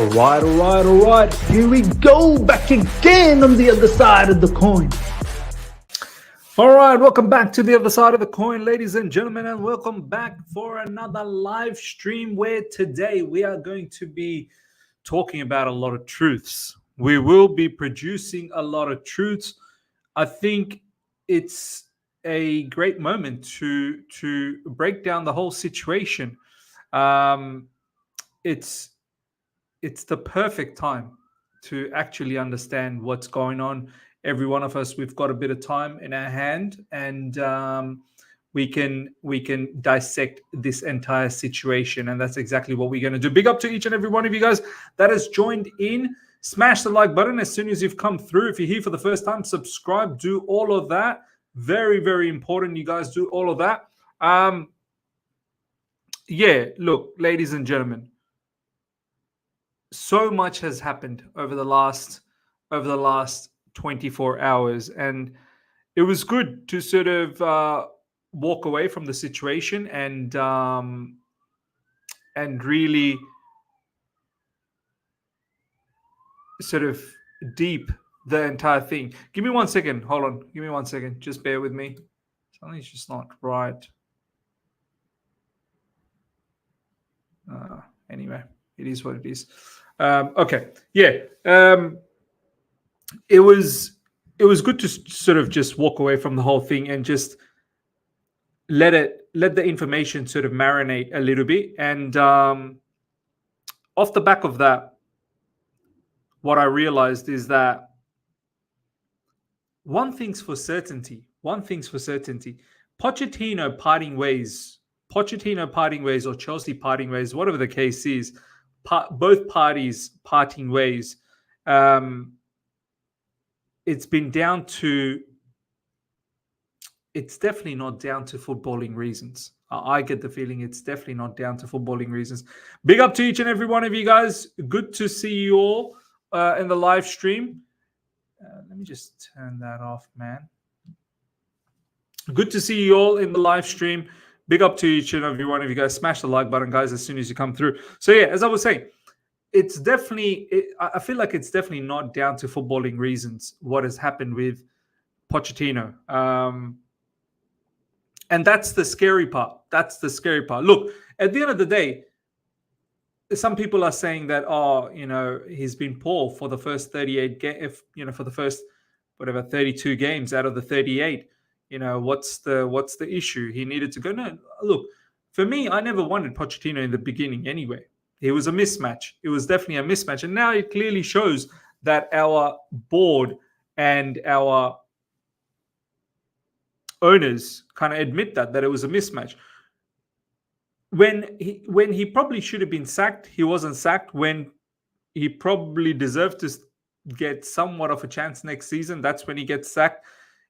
All right. Here we go, back again on the other side of the coin. All right, welcome back to the other side of the coin, ladies and gentlemen, and welcome back for another live stream where today we are going to be talking about a lot of truths. We will be producing a lot of truths. I think it's a great moment to break down the whole situation. It's the perfect time to actually understand what's going on. Every one of us, we've got a bit of time in our hand, and we can dissect this entire situation, and that's exactly what we're going to do. Big up to each and every one of you guys that has joined in. Smash the like button as soon as you've come through. If you're here for the first time, subscribe, do all of that. Very, very important. You guys do all of that. Yeah, look, ladies and gentlemen, so much has happened over the last 24 hours, and it was good to sort of walk away from the situation and really sort of deep the entire thing. Give me 1 second. Hold on. Give me 1 second. Just bear with me. Something's just not right. Anyway, it is what it is. Okay. Yeah. It was good to sort of just walk away from the whole thing and just let the information sort of marinate a little bit. And off the back of that, what I realized is that one thing's for certainty. Pochettino parting ways, or Chelsea parting ways, whatever the case is, both parties parting ways. It's definitely not down to footballing reasons. I get the feeling it's definitely not down to footballing reasons. Big up to each and every one of you guys. Good to see you all in the live stream. Let me just turn that off, man. Good to see you all in the live stream. Big up to each and every one of you guys. Smash the like button, guys, as soon as you come through. So yeah, as I was saying, I feel like it's definitely not down to footballing reasons what has happened with Pochettino. And that's the scary part. Look, at the end of the day, some people are saying that, he's been poor for the first 38 games, for the first 32 games out of the 38. What's the issue? He needed to go. No, look, for me, I never wanted Pochettino in the beginning anyway. It was a mismatch. It was definitely a mismatch. And now it clearly shows that our board and our owners kind of admit that it was a mismatch. When he probably should have been sacked, he wasn't sacked. When he probably deserved to get somewhat of a chance next season, that's when he gets sacked.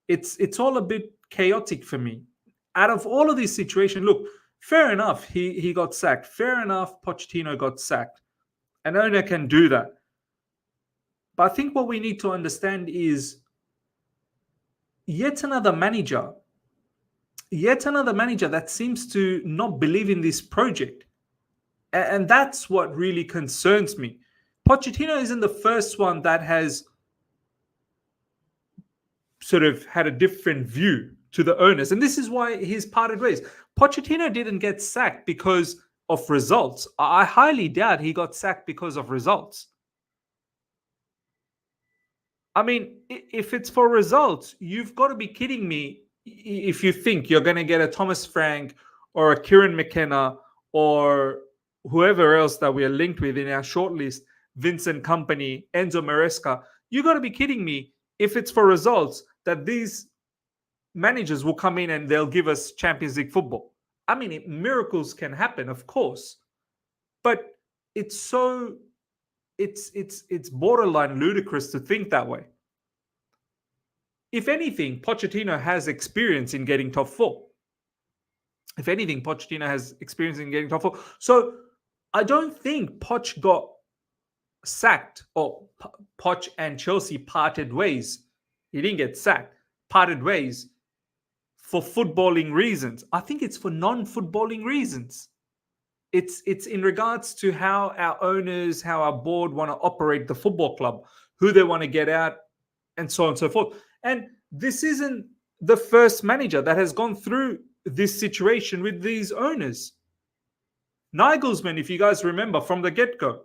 It's all a bit chaotic for me. Out of all of these situations, look, fair enough, he got sacked. Fair enough, Pochettino got sacked. An owner can do that. But I think what we need to understand is yet another manager that seems to not believe in this project. And that's what really concerns me. Pochettino isn't the first one that has sort of had a different view to the owners. And this is why he's parted ways. Pochettino didn't get sacked because of results. I highly doubt he got sacked because of results. I mean, if it's for results, you've got to be kidding me if you think you're going to get a Thomas Frank or a Kieran McKenna or whoever else that we are linked with in our shortlist, Vincent Kompany, Enzo Maresca. You got to be kidding me if it's for results that these managers will come in and they'll give us Champions League football. I mean, miracles can happen, of course, but it's borderline ludicrous to think that way. If anything, Pochettino has experience in getting top four. So I don't think Poch got sacked or Poch and Chelsea parted ways. He didn't get sacked, parted ways for footballing reasons. I think it's for non-footballing reasons. It's in regards to how our owners, how our board want to operate the football club, who they want to get out, and so on and so forth. And this isn't the first manager that has gone through this situation with these owners. Nagelsmann, if you guys remember from the get-go,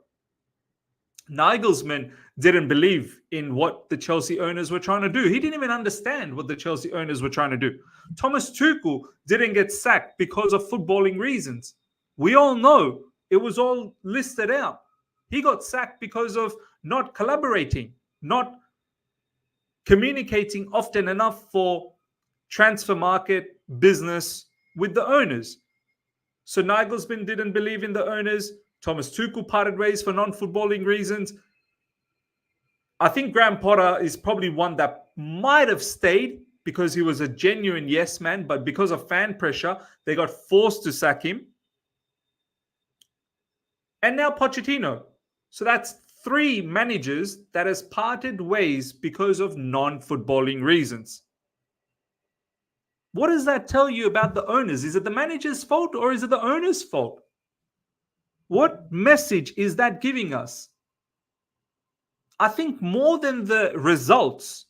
Nagelsmann didn't believe in what the Chelsea owners were trying to do. He didn't even understand what the Chelsea owners were trying to do. Thomas Tuchel didn't get sacked because of footballing reasons. We all know it was all listed out. He got sacked because of not collaborating, not communicating often enough for transfer market business with the owners. So Nagelsmann didn't believe in the owners. Thomas Tuchel parted ways for non-footballing reasons. I think Graham Potter is probably one that might have stayed because he was a genuine yes man, but because of fan pressure, they got forced to sack him. And now Pochettino. So that's 3 managers that has parted ways because of non-footballing reasons. What does that tell you about the owners? Is it the manager's fault or is it the owner's fault? What message is that giving us? I think more than the results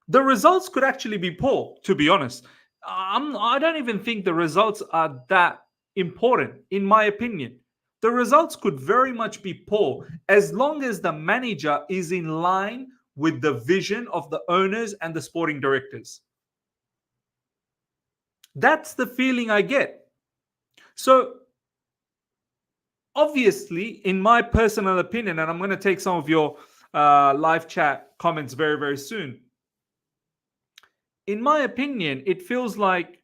could actually be poor, to be honest. I don't even think the results are that important, in my opinion. The results could very much be poor as long as the manager is in line with the vision of the owners and the sporting directors. That's the feeling I get. So, obviously, in my personal opinion, and I'm going to take some of your live chat comments very, very soon. In my opinion, it feels like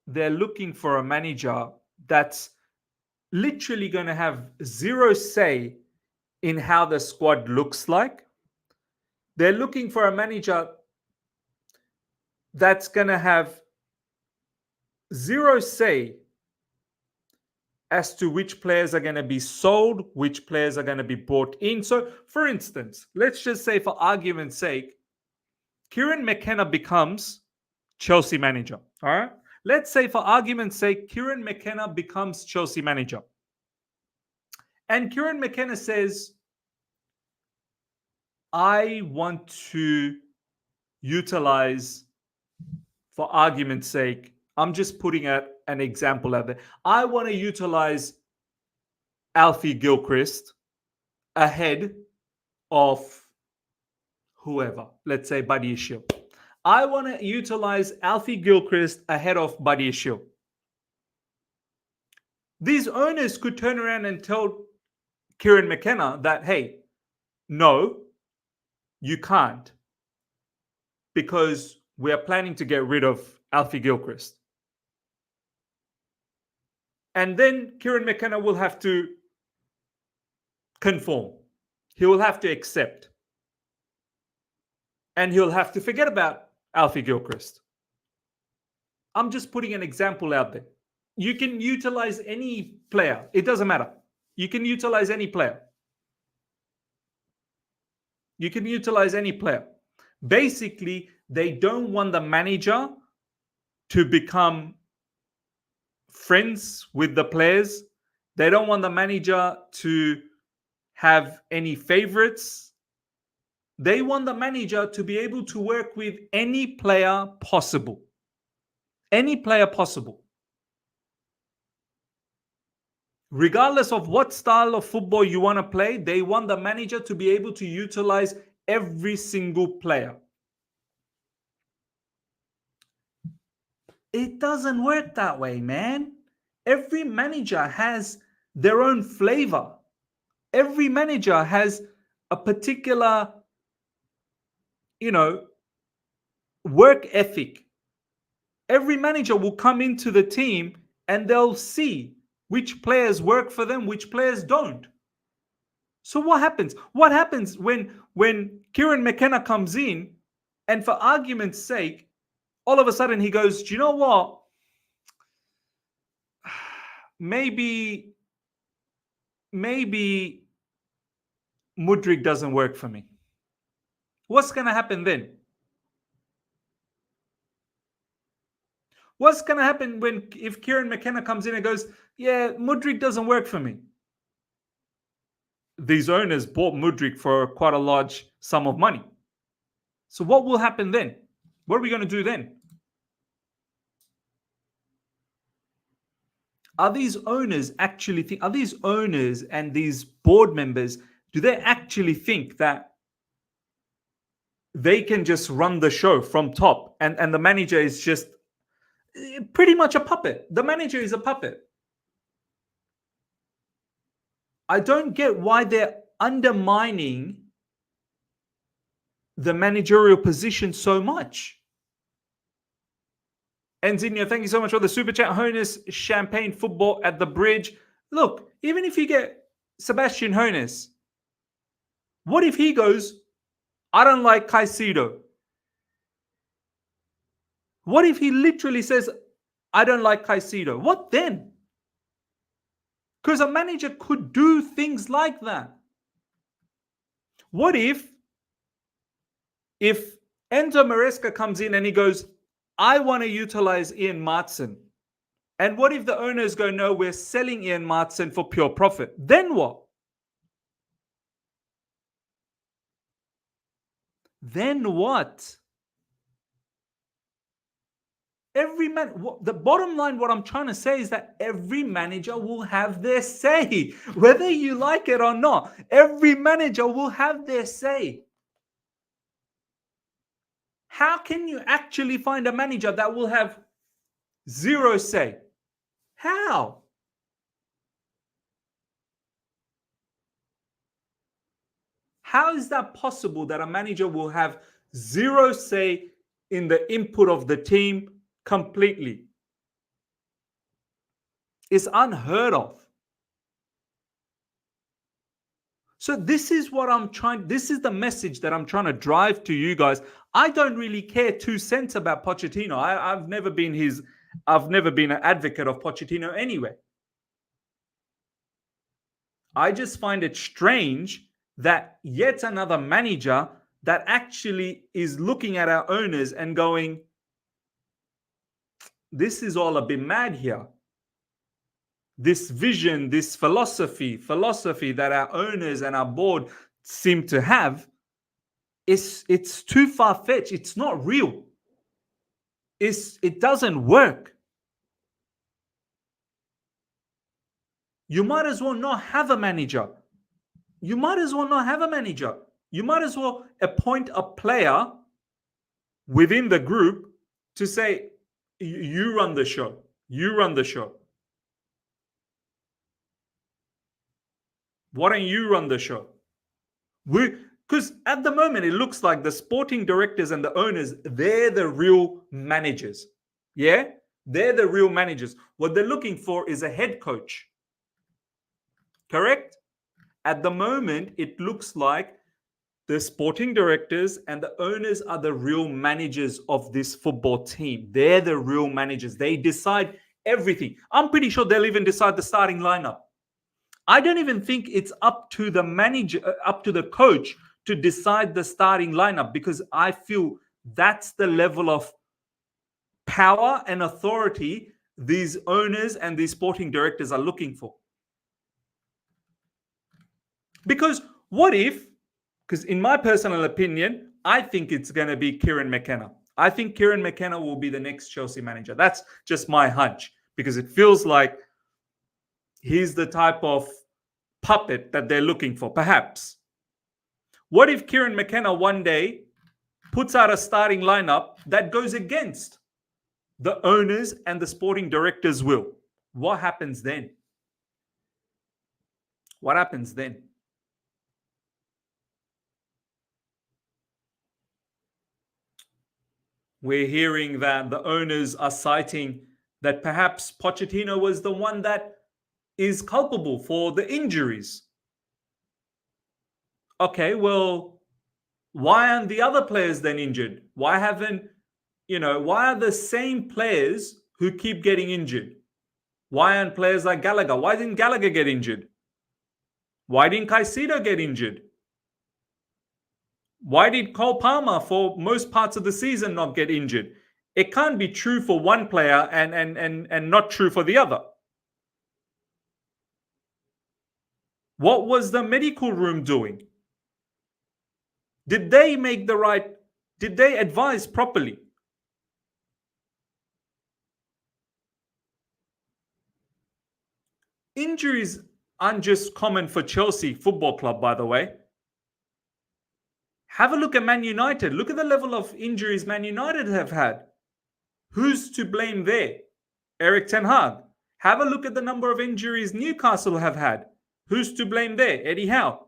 they're looking for a manager that's literally going to have zero say in how the squad looks like. They're looking for a manager that's going to have zero say as to which players are going to be sold, which players are going to be bought in. So, for instance, let's just say, for argument's sake, Kieran McKenna becomes Chelsea manager. All right. Let's say, for argument's sake, Kieran McKenna becomes Chelsea manager. And Kieran McKenna says, I want to utilize, for argument's sake, I'm just putting an example out there. I want to utilize Alfie Gilchrist ahead of whoever. Let's say Buddy Ishil. I want to utilize Alfie Gilchrist ahead of Buddy Ishil. These owners could turn around and tell Kieran McKenna that, hey, no, you can't, because we are planning to get rid of Alfie Gilchrist. And then Kieran McKenna will have to conform. He will have to accept. And he'll have to forget about Alfie Gilchrist. I'm just putting an example out there. You can utilize any player. It doesn't matter. You can utilize any player. You can utilize any player. Basically, they don't want the manager to become friends with the players. They don't want the manager to have any favorites. They want the manager to be able to work with any player possible. Any player possible. Regardless of what style of football you want to play, they want the manager to be able to utilize every single player. It doesn't work that way, man. Every manager has their own flavor. Every manager has a particular, work ethic. Every manager will come into the team and they'll see which players work for them, which players don't. So what happens? What happens when Kieran McKenna comes in and, for argument's sake, all of a sudden he goes, do you know what? Maybe Mudryk doesn't work for me. What's going to happen then? What's going to happen if Kieran McKenna comes in and goes, yeah, Mudryk doesn't work for me? These owners bought Mudryk for quite a large sum of money. So what will happen then? What are we going to do then? Are these owners actually think? Are these owners and these board members? Do they actually think that they can just run the show from top, and the manager is just pretty much a puppet? The manager is a puppet. I don't get why they're undermining the managerial position so much. And Zinnia, thank you so much for the super chat. Honus, champagne football at the bridge. Look, even if you get Sebastian Honus, what if he goes, I don't like Caicedo? What if he literally says, I don't like Caicedo? What then? Because a manager could do things like that. What if Enzo Maresca comes in and he goes, I want to utilize Ian Martson. And what if the owners go, no, we're selling Ian Martson for pure profit? Then what? Then what? The bottom line, what I'm trying to say is that every manager will have their say, whether you like it or not. Every manager will have their say. How can you actually find a manager that will have zero say? How? How is that possible that a manager will have zero say in the input of the team completely? It's unheard of. So this is the message that I'm trying to drive to you guys. I don't really care 2 cents about Pochettino. I've never been an advocate of Pochettino anyway. I just find it strange that yet another manager that actually is looking at our owners and going, this is all a bit mad here. This vision, this philosophy that our owners and our board seem to have, it's too far-fetched. It's not real. It doesn't work. You might as well not have a manager. You might as well appoint a player within the group to say, you run the show. You run the show. Why don't you run the show? Because at the moment, it looks like the sporting directors and the owners, they're the real managers. Yeah? They're the real managers. What they're looking for is a head coach. Correct? At the moment, it looks like the sporting directors and the owners are the real managers of this football team. They're the real managers. They decide everything. I'm pretty sure they'll even decide the starting lineup. I don't even think it's up to the manager, up to the coach to decide the starting lineup, because I feel that's the level of power and authority these owners and these sporting directors are looking for. Because what if, because in my personal opinion, I think it's going to be Kieran McKenna. I think Kieran McKenna will be the next Chelsea manager. That's just my hunch, because it feels like he's the type of puppet that they're looking for, perhaps. What if Kieran McKenna one day puts out a starting lineup that goes against the owners and the sporting directors' will? What happens then? What happens then? We're hearing that the owners are citing that perhaps Pochettino was the one that is culpable for the injuries. Okay, well, why aren't the other players then injured? Why are the same players who keep getting injured? Why aren't players like Gallagher? Why didn't Gallagher get injured? Why didn't Caicedo get injured? Why did Cole Palmer for most parts of the season not get injured? It can't be true for one player and not true for the other. What was the medical room doing? Did they make the right? Did they advise properly? Injuries aren't just common for Chelsea Football Club, by the way. Have a look at Man United. Look at the level of injuries Man United have had. Who's to blame there? Eric Ten Hag. Have a look at the number of injuries Newcastle have had. Who's to blame there? Eddie Howe.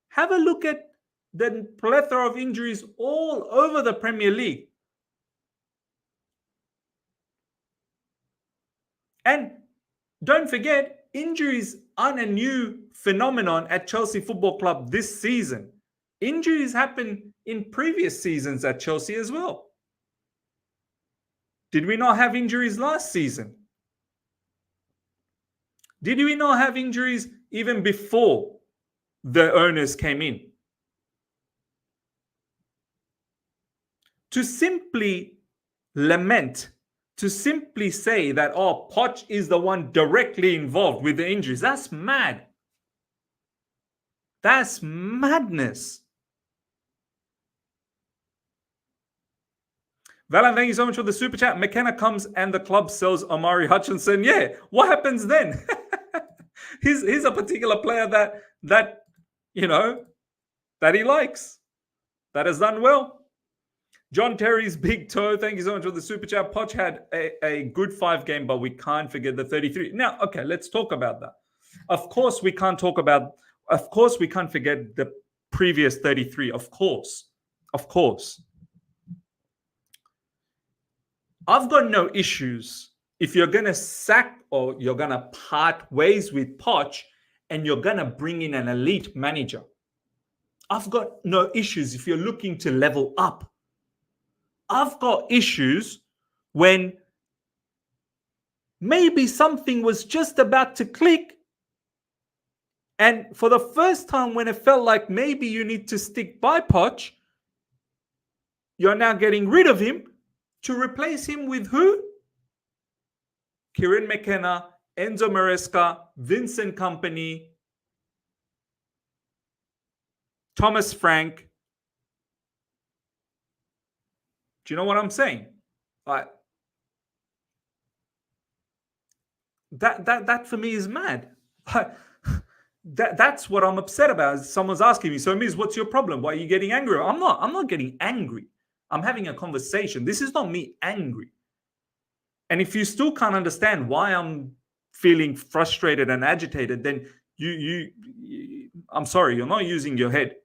Have a look at the plethora of injuries all over the Premier League. And don't forget, injuries aren't a new phenomenon at Chelsea Football Club this season. Injuries happen in previous seasons at Chelsea as well. Did we not have injuries last season? Did we not have injuries even before the owners came in? To simply lament, to simply say that, oh, Poch is the one directly involved with the injuries, that's mad. That's madness. Valan, thank you so much for the super chat. McKenna comes and the club sells Omari Hutchinson. Yeah, what happens then? he's a particular player that you know that he likes, that has done well. John Terry's big toe. Thank you so much for the super chat. Poch had a good 5 game, but we can't forget the 33. Now, okay, let's talk about that. Of course, we can't forget the previous 33. Of course. I've got no issues if you're going to sack or you're going to part ways with Poch and you're going to bring in an elite manager. I've got no issues if you're looking to level up. I've got issues when maybe something was just about to click, and for the first time when it felt like maybe you need to stick by Poch, you're now getting rid of him to replace him with who? Kieran McKenna, Enzo Maresca, Vincent Kompany, Thomas Frank. Do you know what I'm saying? That for me is mad. That's what I'm upset about. Someone's asking me, so Miz, what's your problem? Why are you getting angry? I'm not getting angry. I'm having a conversation. This is not me angry. And if you still can't understand why I'm feeling frustrated and agitated, then I'm sorry, you're not using your head.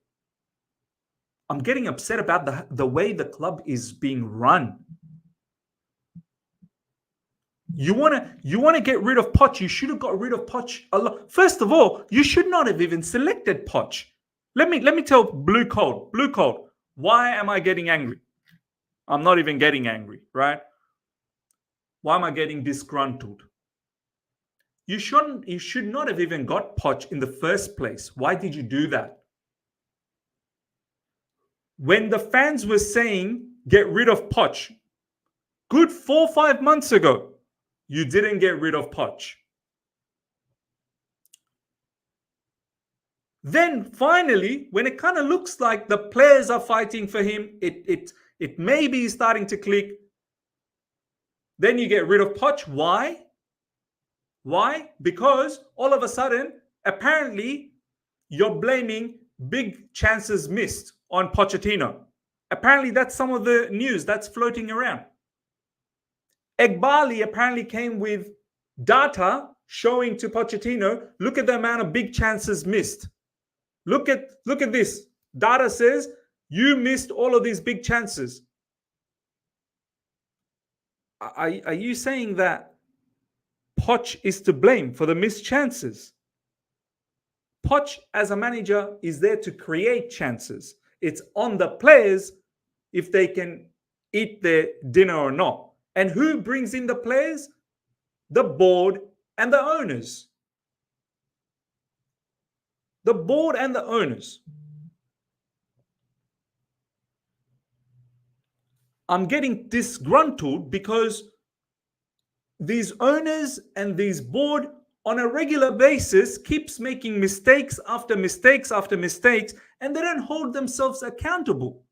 I'm getting upset about the way the club is being run. You want to get rid of Poch. You should have got rid of Poch a lot. First of all, you should not have even selected Poch. Let me tell Blue Cold. Why am I getting angry? I'm not even getting angry, right? Why am I getting disgruntled? You should not have even got Poch in the first place. Why did you do that? When the fans were saying get rid of Poch, good 4 or 5 months ago, you didn't get rid of Poch. Then finally, when it kind of looks like the players are fighting for him, it maybe is starting to click. Then you get rid of Poch. Why? Because all of a sudden, apparently, you're blaming big chances missed on Pochettino. Apparently, that's some of the news that's floating around. Egbali apparently came with data showing to Pochettino, look at the amount of big chances missed. Look at this. Data says you missed all of these big chances. Are you saying that Poch is to blame for the missed chances? Poch, as a manager, is there to create chances. It's on the players if they can eat their dinner or not. And who brings in the players? The board and the owners. The board and the owners. I'm getting disgruntled because these owners and these board on a regular basis keeps making mistakes after mistakes after mistakes, and they don't hold themselves accountable.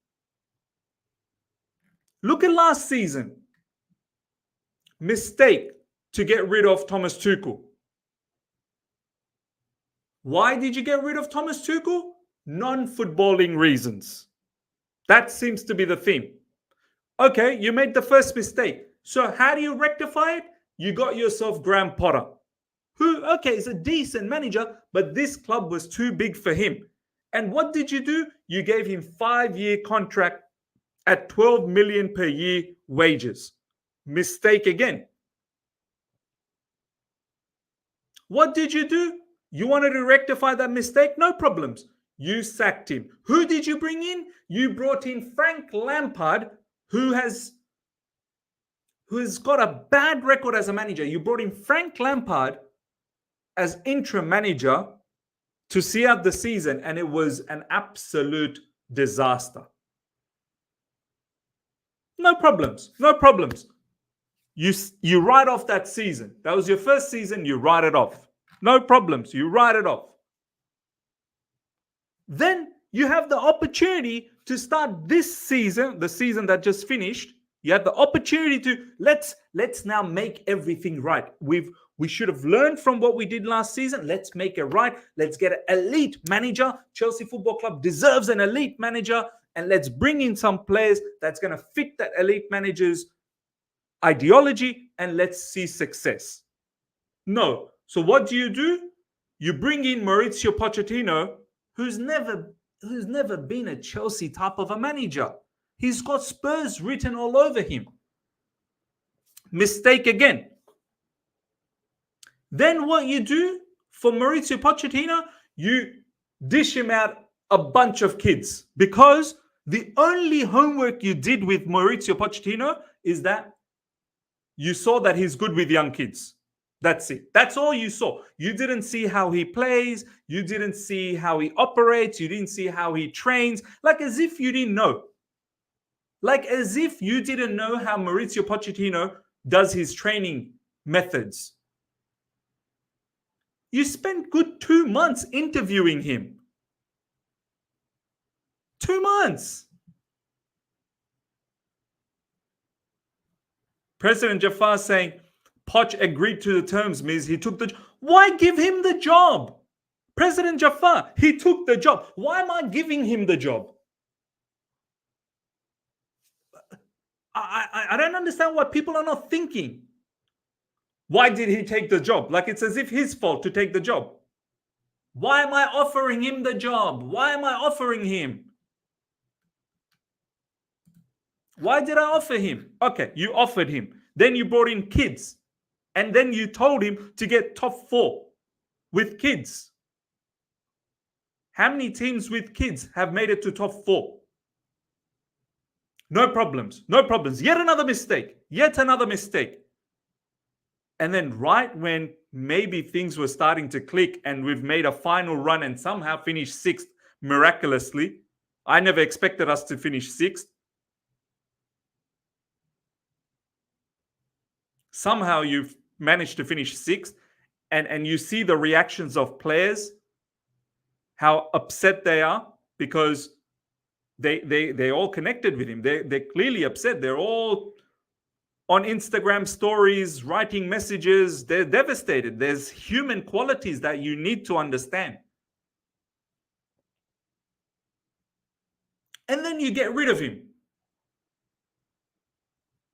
Look at last season. Mistake to get rid of Thomas Tuchel. Why did you get rid of Thomas Tuchel? Non-footballing reasons. That seems to be the theme. Okay, you made the first mistake. So how do you rectify it? You got yourself Graham Potter, who, okay, is a decent manager, but this club was too big for him. And what did you do? You gave him 5-year contract at 12 million per year wages. Mistake again. What did you do? You wanted to rectify that mistake? No problems. You sacked him. Who did you bring in? You brought in Frank Lampard, who has got a bad record as a manager. You brought in Frank Lampard as interim manager to see out the season, and it was an absolute disaster. No problems. No problems. You write off that season. That was your first season. You write it off. No problems. You write it off. Then you have the opportunity to start this season, the season that just finished. You have the opportunity to let's now make everything right. We should have learned from what we did last season. Let's make it right. Let's get an elite manager. Chelsea Football Club deserves an elite manager, and let's bring in some players that's going to fit that elite manager's ideology, and let's see success. No. So what do? You bring in Maurizio Pochettino, who's never been a Chelsea type of a manager. He's got Spurs written all over him. Mistake again. Then what you do for Maurizio Pochettino, you dish him out a bunch of kids, because the only homework you did with Maurizio Pochettino is that you saw that he's good with young kids. That's it. That's all you saw. You didn't see how he plays. You didn't see how he operates. You didn't see how he trains. Like as if you didn't know. Like as if you didn't know how Maurizio Pochettino does his training methods. You spent good 2 months interviewing him. 2 months. President Jafar saying, Poch agreed to the terms, means he took the... Why give him the job? President Jafar, he took the job. Why am I giving him the job? I don't understand what people are not thinking. Why did he take the job? Like it's as if his fault to take the job. Why am I offering him the job? Why am I offering him? Why did I offer him? Okay, you offered him. Then you brought in kids. And then you told him to get top 4 with kids. How many teams with kids have made it to top 4? No problems. No problems. Yet another mistake. Yet another mistake. And then right when maybe things were starting to click and we've made a final run and somehow finished 6th miraculously. I never expected us to finish 6th. Somehow you've managed to finish 6th, and you see the reactions of players, how upset they are, because they all connected with him. They're clearly upset. They're all on Instagram stories, writing messages. They're devastated. There's human qualities that you need to understand. And then you get rid of him.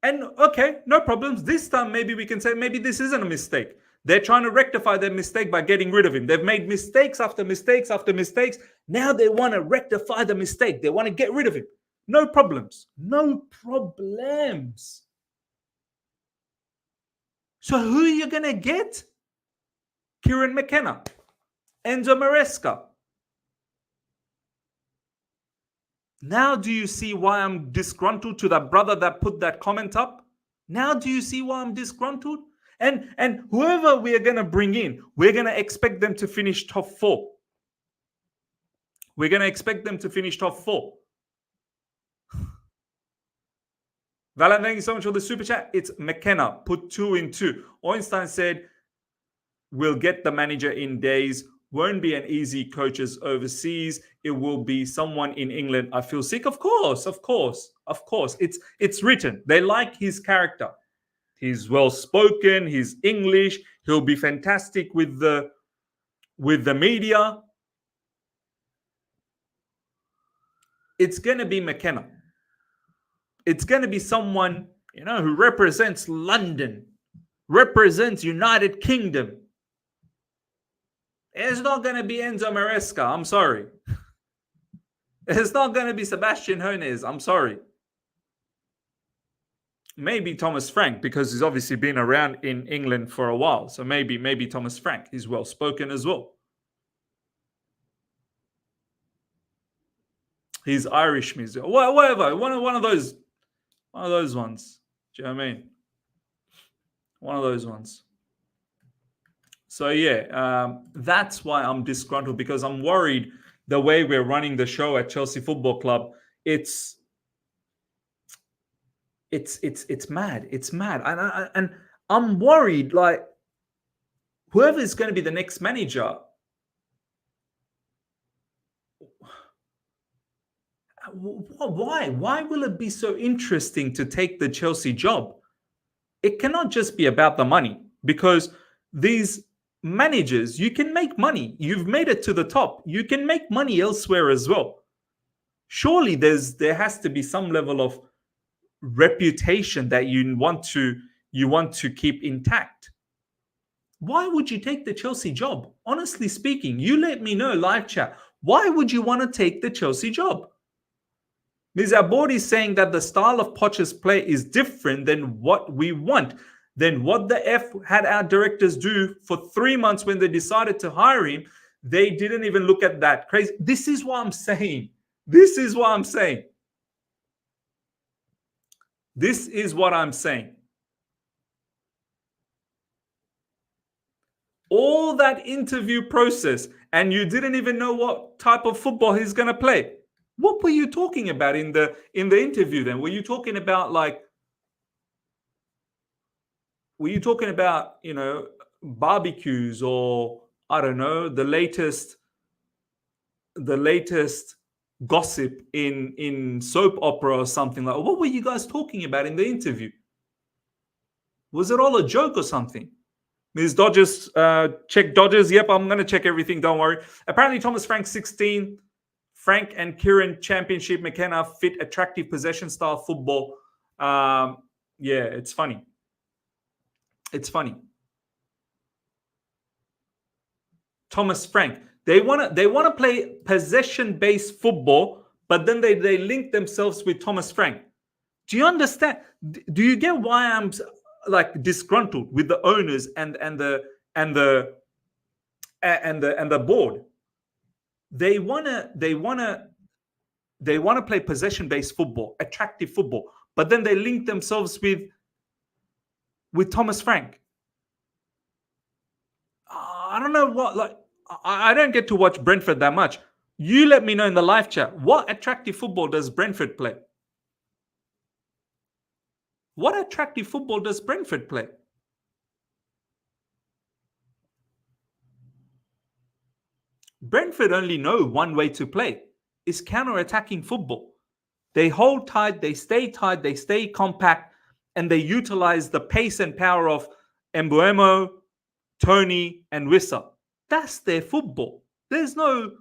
And okay, no problems. This time, maybe we can say maybe this isn't a mistake. They're trying to rectify their mistake by getting rid of him. They've made mistakes after mistakes after mistakes. Now they want to rectify the mistake. They want to get rid of him. No problems. No problems. So who are you going to get? Kieran McKenna, Enzo Maresca. Now do you see why I'm disgruntled to that brother that put that comment up? Now do you see why I'm disgruntled? And whoever we are going to bring in, we're going to expect them to finish top 4. We're going to expect them to finish top 4. Valan, thank you so much for the super chat. It's McKenna. Put 2 in 2. Einstein said, we'll get the manager in days. Won't be an easy coaches overseas. It will be someone in England. I feel sick. Of course. It's written. They like his character. He's well spoken. He's English. He'll be fantastic with the media. It's gonna be McKenna. It's gonna be someone, who represents London, represents United Kingdom. It's not going to be Enzo Maresca. I'm sorry. It's not going to be Sebastian Hoeneß. I'm sorry. Maybe Thomas Frank, because he's obviously been around in England for a while. So maybe Thomas Frank. He's well spoken as well. He's Irish music. Whatever. One of those ones. Do you know what I mean? One of those ones. So yeah, that's why I'm disgruntled, because I'm worried the way we're running the show at Chelsea Football Club. It's mad. It's mad, and I'm worried. Like, whoever is going to be the next manager, why will it be so interesting to take the Chelsea job? It cannot just be about the money, because these managers, you can make money. You've made it to the top. You can make money elsewhere as well. Surely there has to be some level of reputation that you want to keep intact. Why would you take the Chelsea job? Honestly speaking, you let me know, live chat. Why would you want to take the Chelsea job? Ms. Abord is saying that the style of Poch's play is different than what we want. Then what the F had our directors do for 3 months when they decided to hire him? They didn't even look at that. Crazy. This is what I'm saying. This is what I'm saying. This is what I'm saying. All that interview process, and you didn't even know what type of football he's going to play. What were you talking about in the interview then? Were you talking about barbecues, or I don't know, the latest gossip in soap opera or something like? What were you guys talking about in the interview? Was it all a joke or something? Ms. Dodgers, check Dodgers. Yep, I'm going to check everything. Don't worry. Apparently, Thomas Frank 16, Frank and Kieran Championship, McKenna fit attractive possession style football. Yeah, it's funny. It's funny. Thomas Frank. They want to play possession-based football, but then they link themselves with Thomas Frank. Do you understand? Do you get why I'm like disgruntled with the owners and the board? They wanna play possession-based football, attractive football, but then they link themselves with Thomas Frank. I don't know what, I don't get to watch Brentford that much. You let me know in the live chat, what attractive football does Brentford play? What attractive football does Brentford play? Brentford only know one way to play. It's counter-attacking football. They hold tight, they stay compact, and they utilize the pace and power of Mbeumo, Tony, and Wissa. That's their football. There's no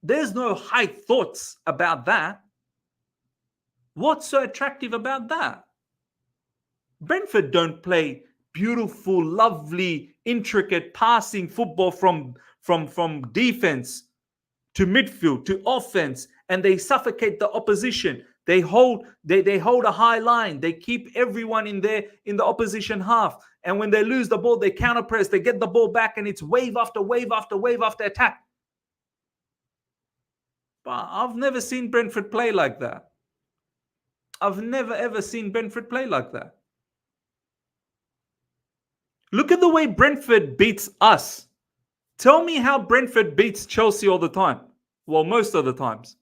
high thoughts about that. What's so attractive about that? Brentford don't play beautiful, lovely, intricate passing football from defense to midfield to offense, and they suffocate the opposition. They hold a high line. They keep everyone in the opposition half. And when they lose the ball, they counter press. They get the ball back, and it's wave after wave after wave after attack. But I've never seen Brentford play like that. I've never ever seen Brentford play like that. Look at the way Brentford beats us. Tell me how Brentford beats Chelsea all the time. Well, most of the times.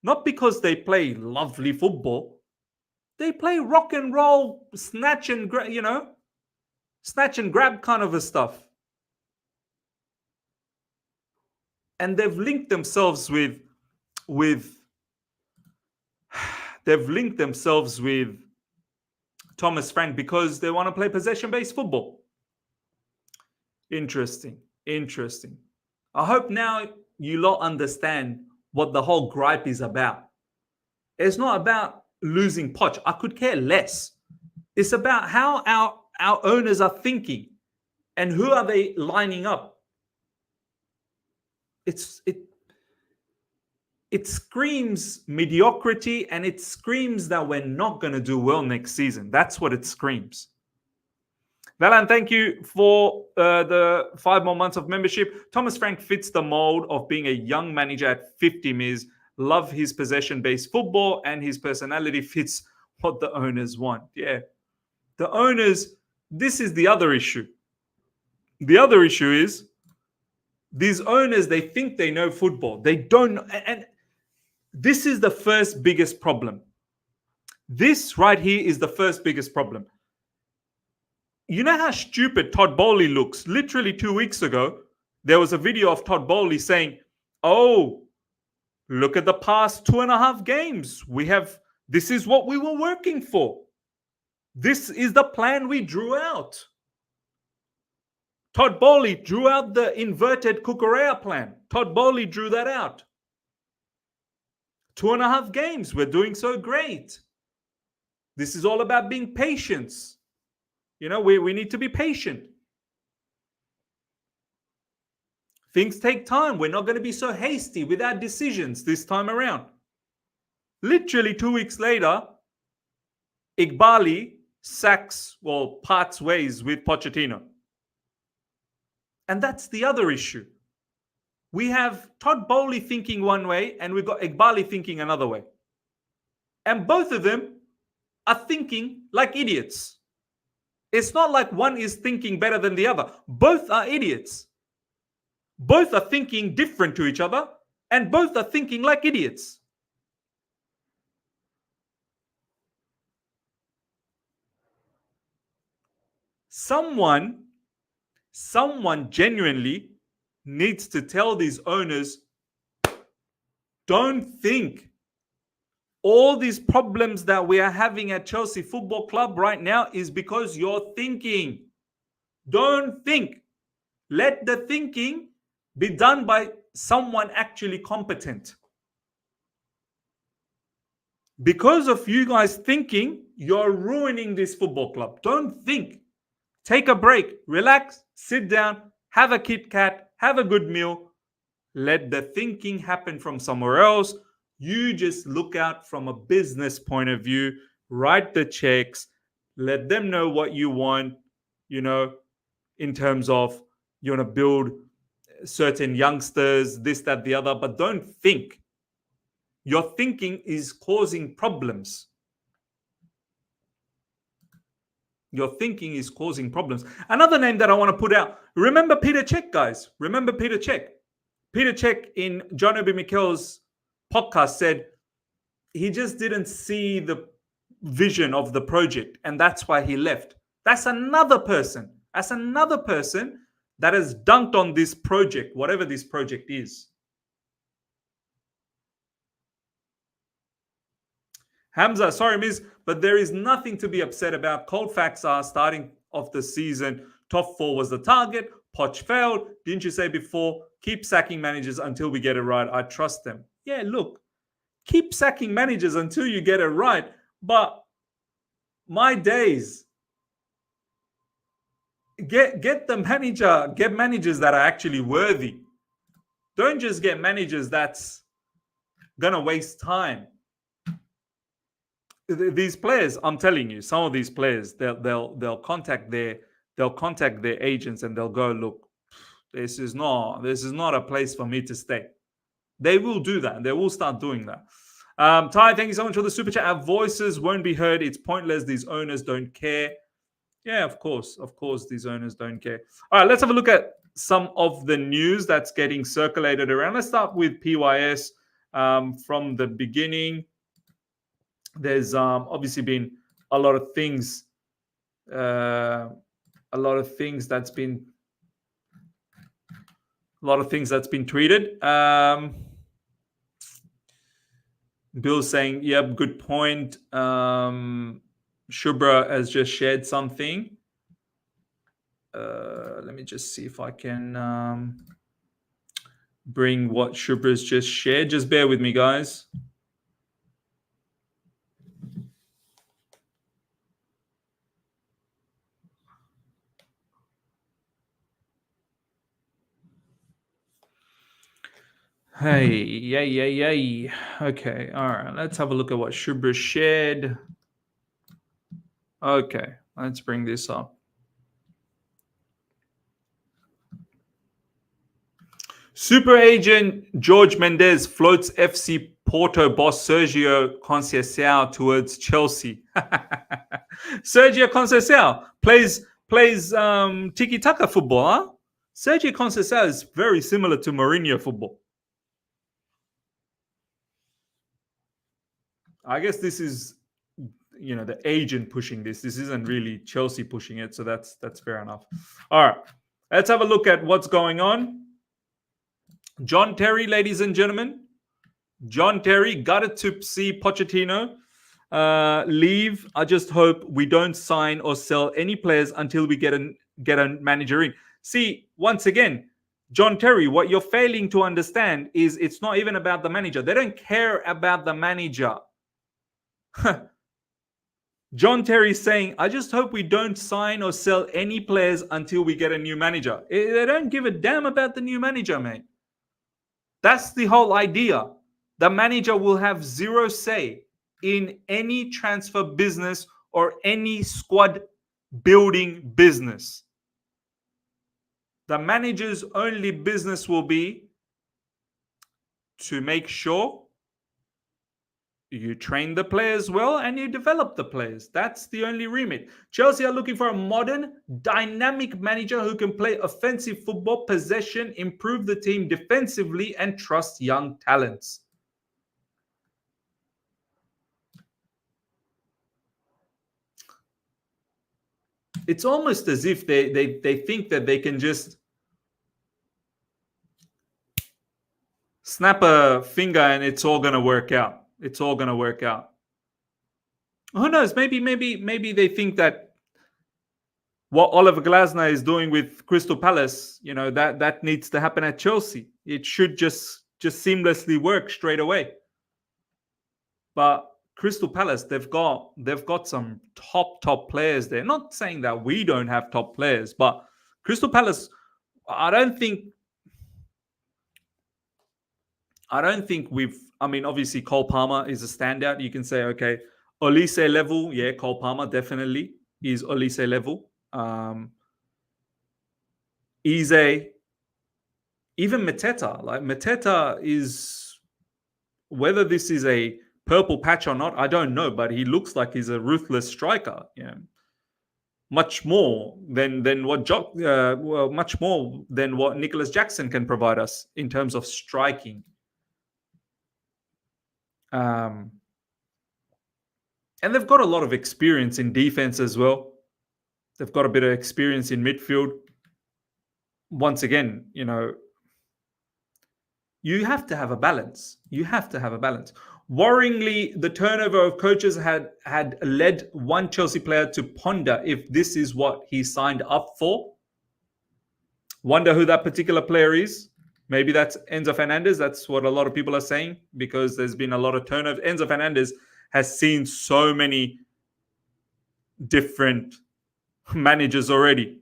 Not because they play lovely football. They play rock and roll, snatch and grab kind of a stuff. And they've linked themselves with Thomas Frank because they want to play possession-based football. Interesting. I hope now you lot understand what the whole gripe is about. It's not about losing Poch. I could care less. It's about how our owners are thinking and who are they lining up. It screams mediocrity, and it screams that we're not going to do well next season. That's what it screams. Valan, thank you for the 5 more months of membership. Thomas Frank fits the mold of being a young manager at 50 Ms. Love his possession-based football, and his personality fits what the owners want. Yeah. The owners, this is the other issue. The other issue is these owners, they think they know football. They don't. And this is the first biggest problem. This right here is the first biggest problem. You know how stupid Todd Bowley looks? Literally 2 weeks ago, there was a video of Todd Bowley saying, oh, look at the past 2.5 games. This is what we were working for. This is the plan we drew out. Todd Bowley drew out the inverted Kukurea plan. Todd Bowley drew that out. 2.5 games. We're doing so great. This is all about being patient. We need to be patient. Things take time. We're not going to be so hasty with our decisions this time around. Literally 2 weeks later, Iqbali parts ways with Pochettino. And that's the other issue. We have Todd Bowley thinking one way, and we've got Iqbali thinking another way. And both of them are thinking like idiots. It's not like one is thinking better than the other. Both are idiots. Both are thinking different to each other, and both are thinking like idiots. Someone genuinely needs to tell these owners, don't think. All these problems that we are having at Chelsea Football Club right now is because you're thinking. Don't think. Let the thinking be done by someone actually competent. Because of you guys thinking, you're ruining this football club. Don't think. Take a break, relax, sit down, have a Kit Kat, have a good meal. Let the thinking happen from somewhere else. You just look out from a business point of view, write the checks, let them know what you want, in terms of you want to build certain youngsters, this, that, the other, but don't think. Your thinking is causing problems. Your thinking is causing problems. Another name that I want to put out. Remember Peter Cech, guys. Remember Peter Cech. Peter Cech in John Obi Mikel's podcast said he just didn't see the vision of the project, and that's why he left. That's another person. That's another person that has dunked on this project, whatever this project is. Hamza, sorry, Miz, but there is nothing to be upset about. Cold facts are starting of the season. Top 4 was the target. Poch failed. Didn't you say before? Keep sacking managers until we get it right. I trust them. Yeah, look, keep sacking managers until you get it right. But my days, get managers that are actually worthy. Don't just get managers that's gonna waste time. These players, I'm telling you, some of these players, they'll contact their agents and they'll go, look, this is not a place for me to stay. They will do that. They will start doing that. Ty, thank you so much for the super chat. Our voices won't be heard. It's pointless. These owners don't care. Yeah, of course, these owners don't care. All right, let's have a look at some of the news that's getting circulated around. Let's start with PYS from the beginning. there's obviously been a lot of things, a lot of things that's been tweeted. Bill saying, "Yep, good point." Shubra has just shared something. Let me just see if I can bring what Shubra's just shared. Just bear with me, guys. Hey, yay. Okay, all right. Let's have a look at what Shubra shared. Okay, let's bring this up. Super agent George Mendes floats FC Porto boss Sergio Conceição towards Chelsea. Sergio Conceição plays tiki-taka football, huh? Sergio Conceição is very similar to Mourinho football. I guess this is, the agent pushing this. This isn't really Chelsea pushing it, so that's fair enough. All right, let's have a look at what's going on. John Terry, ladies and gentlemen. John Terry gutted to see Pochettino leave. I just hope we don't sign or sell any players until we get a manager in. See, once again, John Terry, what you're failing to understand is it's not even about the manager. They don't care about the manager. John Terry saying, I just hope we don't sign or sell any players until we get a new manager. They don't give a damn about the new manager, mate. That's the whole idea. The manager will have zero say in any transfer business or any squad building business. The manager's only business will be to make sure you train the players well and you develop the players. That's the only remit. Chelsea are looking for a modern, dynamic manager who can play offensive football, possession, improve the team defensively, and trust young talents. It's almost as if they think that they can just snap a finger and it's all going to work out. It's all going to work out. Who knows? Maybe they think that what Oliver Glasner is doing with Crystal Palace, that needs to happen at Chelsea. It should just seamlessly work straight away. But Crystal Palace, they've got some top players there. Not saying that we don't have top players, but Crystal Palace, I don't think obviously Cole Palmer is a standout. You can say, okay, Olise level, yeah, Cole Palmer definitely is Olise level. Eze, even Mateta. Like Mateta is, whether this is a purple patch or not, I don't know, but he looks like he's a ruthless striker. Yeah, much more than what much more than what Nicholas Jackson can provide us in terms of striking. And they've got a lot of experience in defense as well. They've got a bit of experience in midfield. Once again, you have to have a balance. Worryingly, the turnover of coaches had led one Chelsea player to ponder if this is what he signed up for. Wonder who that particular player is. Maybe that's Enzo Fernandez. That's what a lot of people are saying, because there's been a lot of turnover. Enzo Fernandez has seen so many different managers already.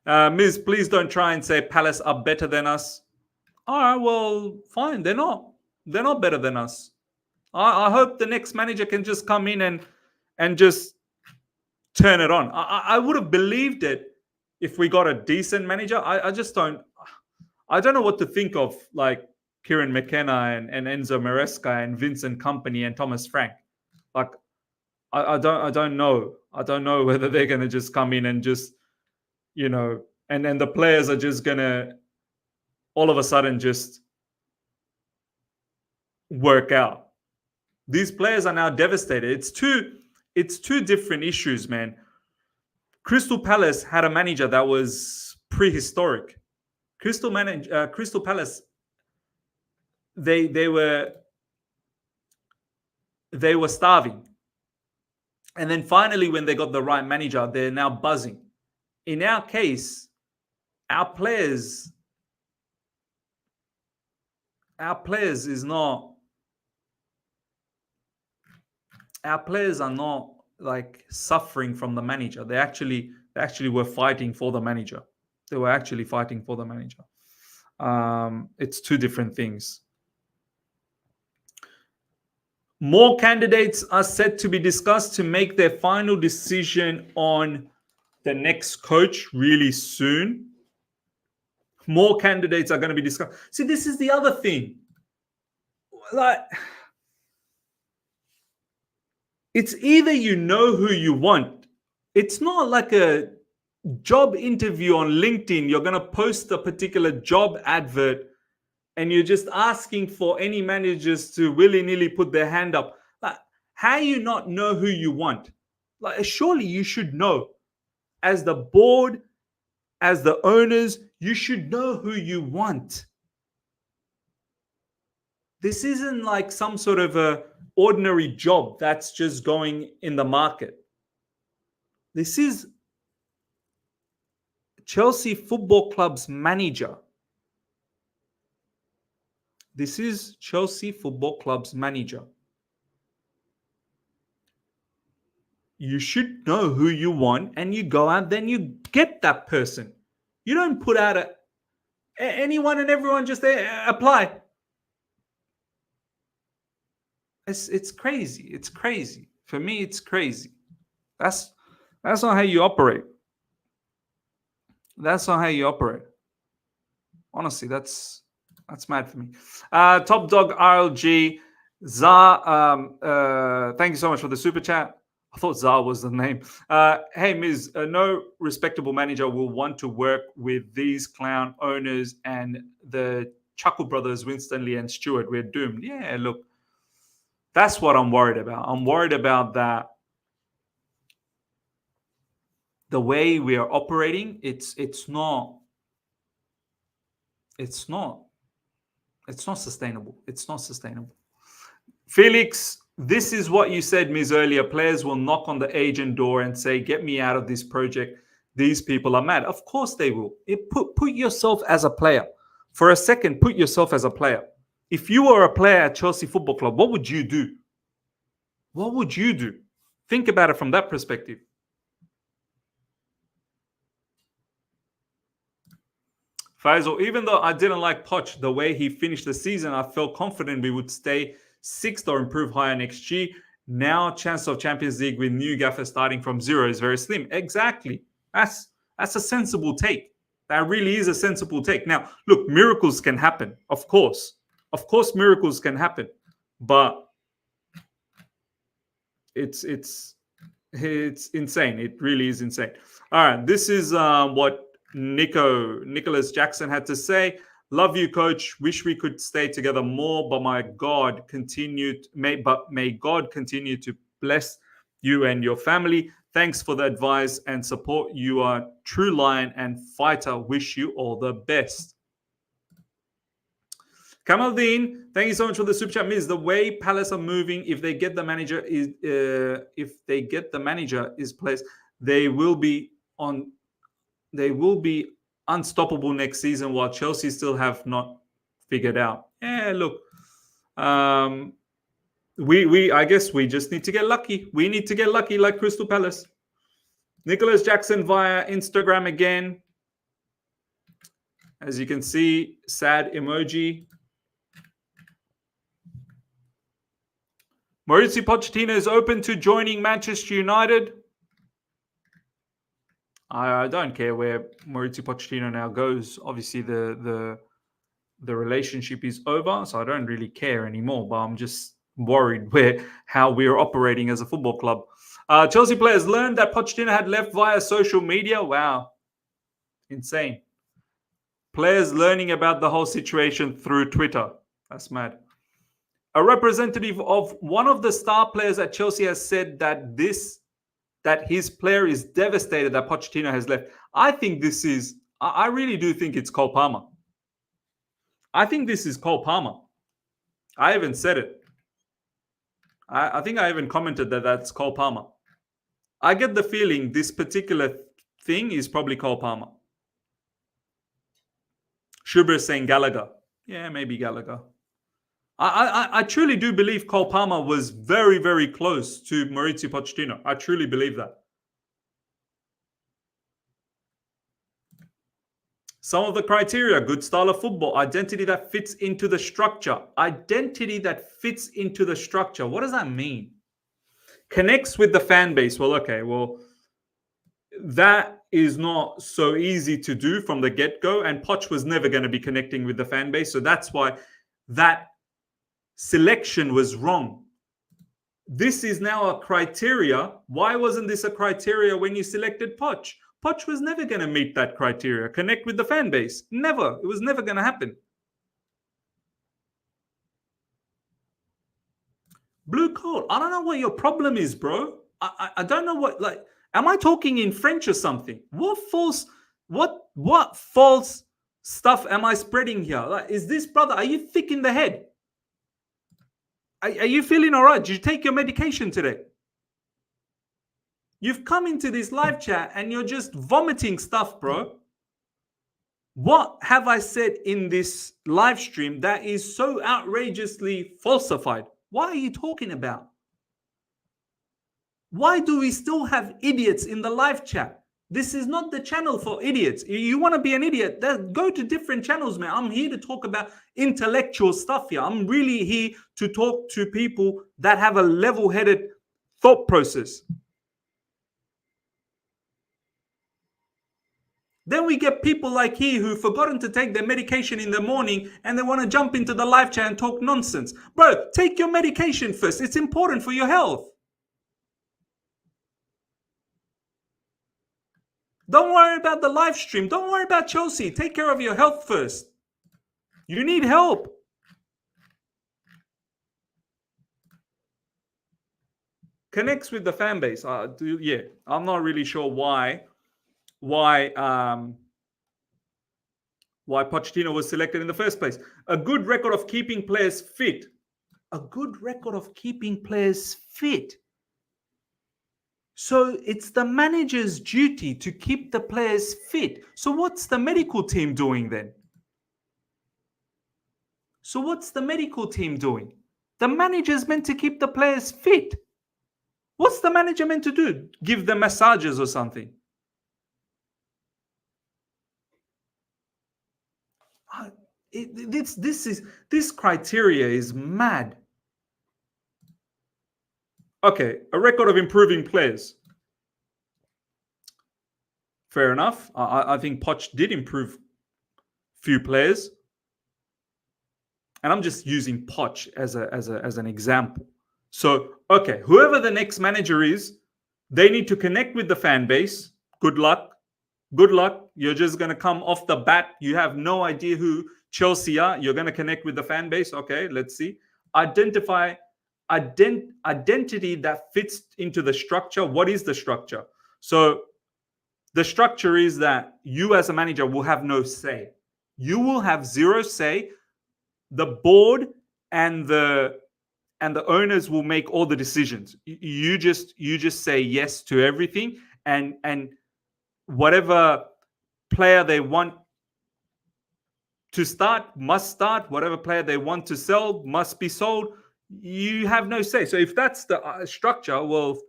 Miz, please don't try and say Palace are better than us. All right, well, fine. They're not better than us. I hope the next manager can just come in and just turn it on. I would have believed it if we got a decent manager. I just don't. I don't know what to think of, like Kieran McKenna and Enzo Maresca and Vincent Kompany and Thomas Frank. Like, I don't know. I don't know whether they're going to just come in and just, and then the players are just going to all of a sudden just work out. These players are now devastated. It's two different issues, man. Crystal Palace had a manager that was prehistoric. Crystal Palace, they were starving, and then finally, when they got the right manager, they're now buzzing. In our case, our players is not. Our players are not like suffering from the manager. They actually were fighting for the manager. They were actually fighting for the manager. It's two different things. More candidates are set to be discussed to make their final decision on the next coach really soon. More candidates are going to be discussed. See, this is the other thing. Like, it's either you know who you want. It's not like a job interview on LinkedIn. You're going to post a particular job advert and you're just asking for any managers to willy-nilly put their hand up. Like, how you not know who you want? Like, surely you should know. As the board, as the owners, you should know who you want. This isn't like some sort of a ordinary job that's just going in the market. This is Chelsea Football Club's manager. This is Chelsea Football Club's manager. You should know who you want and you go out, then you get that person. You don't put out anyone and everyone just apply. It's crazy. It's crazy. For me, it's crazy. That's not how you operate. That's not how you operate. Honestly, that's mad for me. Top Dog RLG Zar, thank you so much for the super chat. I thought Zar was the name. Hey, Ms. No respectable manager will want to work with these clown owners and the Chuckle brothers, Winston Lee and Stewart. We're doomed. Yeah, look, that's what I'm worried about. I'm worried about that. The way we are operating, it's not sustainable. It's not sustainable. Felix, this is what you said, Ms. earlier. Players will knock on the agent door and say, get me out of this project. These people are mad. Of course they will. Put yourself as a player. For a second, put yourself as a player. If you were a player at Chelsea Football Club, what would you do? What would you do? Think about it from that perspective. Faisal, even though I didn't like Poch, the way he finished the season, I felt confident we would stay sixth or improve higher next year. Now, chance of Champions League with new gaffer starting from zero is very slim. Exactly. That's a sensible take. That really is a sensible take. Now, look, miracles can happen. Of course, miracles can happen, but it's insane. It really is insane. All right, this is what Nicholas Jackson had to say. Love you, coach. Wish we could stay together more, but may God continue to bless you and your family. Thanks for the advice and support. You are true lion and fighter. Wish you all the best. Kamaldeen, thank you so much for the super chat. Miss, the way Palace are moving, if they get the manager is placed, they will be unstoppable next season, while Chelsea still have not figured out. Yeah, look, I guess we just need to get lucky. We need to get lucky like Crystal Palace. Nicholas Jackson via Instagram again. As you can see, sad emoji. Mauricio Pochettino is open to joining Manchester United. I don't care where Mauricio Pochettino now goes. Obviously, the relationship is over, so I don't really care anymore. But I'm just worried how we're operating as a football club. Chelsea players learned that Pochettino had left via social media. Wow, insane. Players learning about the whole situation through Twitter. That's mad. A representative of one of the star players at Chelsea has said that his player is devastated that Pochettino has left. I think this is. I really do think it's Cole Palmer. I think this is Cole Palmer. I even said it. I think I even commented that that's Cole Palmer. I get the feeling this particular thing is probably Cole Palmer. Shubra is saying Gallagher. Yeah, maybe Gallagher. I truly do believe Cole Palmer was very, very close to Maurizio Pochettino. I truly believe that. Some of the criteria: good style of football, identity that fits into the structure. Identity that fits into the structure. What does that mean? Connects with the fan base. Well, okay, well, that is not so easy to do from the get-go, and Poch was never going to be connecting with the fan base, so that's why that selection was wrong. This is now a criteria. Why wasn't this a criteria when you selected Poch? Poch was never going to meet that criteria. Connect with the fan base. Never. It was never going to happen. Blue coat. I don't know what your problem is, bro. I don't know what, like, am I talking in French or something? What false stuff am I spreading here? Like, is this, brother, are you thick in the head? Are you feeling all right? Did you take your medication today? You've come into this live chat and you're just vomiting stuff, bro. What have I said in this live stream that is so outrageously falsified? What are you talking about? Why do we still have idiots in the live chat? This is not the channel for idiots. You want to be an idiot, then go to different channels, man. I'm here to talk about intellectual stuff here. I'm really here to talk to people that have a level-headed thought process. Then we get people like he who've forgotten to take their medication in the morning and they want to jump into the live chat and talk nonsense. Bro, take your medication first. It's important for your health. Don't worry about the live stream. Don't worry about Chelsea. Take care of your health first. You need help. Connects with the fan base. Yeah, I'm not really sure why Pochettino was selected in the first place. A good record of keeping players fit. A good record of keeping players fit. So it's the manager's duty to keep the players fit. So what's the medical team doing then? So what's the medical team doing? The manager's meant to keep the players fit. What's the manager meant to do? Give them massages or something? This criteria is mad. Okay, a record of improving players. Fair enough. I think Poch did improve few players, and I'm just using Poch as an example. So, okay, whoever the next manager is, they need to connect with the fan base. Good luck. Good luck. You're just going to come off the bat. You have no idea who Chelsea are. You're going to connect with the fan base. Okay, let's see. Identify identity that fits into the structure. What is the structure? So the structure is that you as a manager will have no say. You will have zero say. The board and the owners will make all the decisions. You just say yes to everything, and whatever player they want to start must start. Whatever player they want to sell must be sold. You have no say. So if that's the structure, well,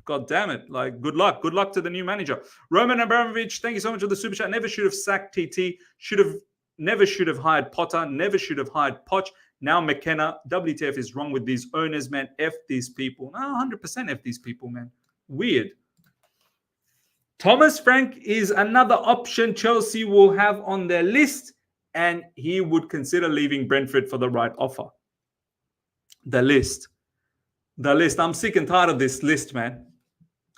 God damn it. Like, good luck. Good luck to the new manager. Roman Abramovich, thank you so much for the super chat. Never should have sacked TT. Never should have hired Potter. Never should have hired Poch. Now McKenna. WTF is wrong with these owners, man. F these people. No, 100% F these people, man. Weird. Thomas Frank is another option Chelsea will have on their list, and he would consider leaving Brentford for the right offer. The list. I'm sick and tired of this list, man.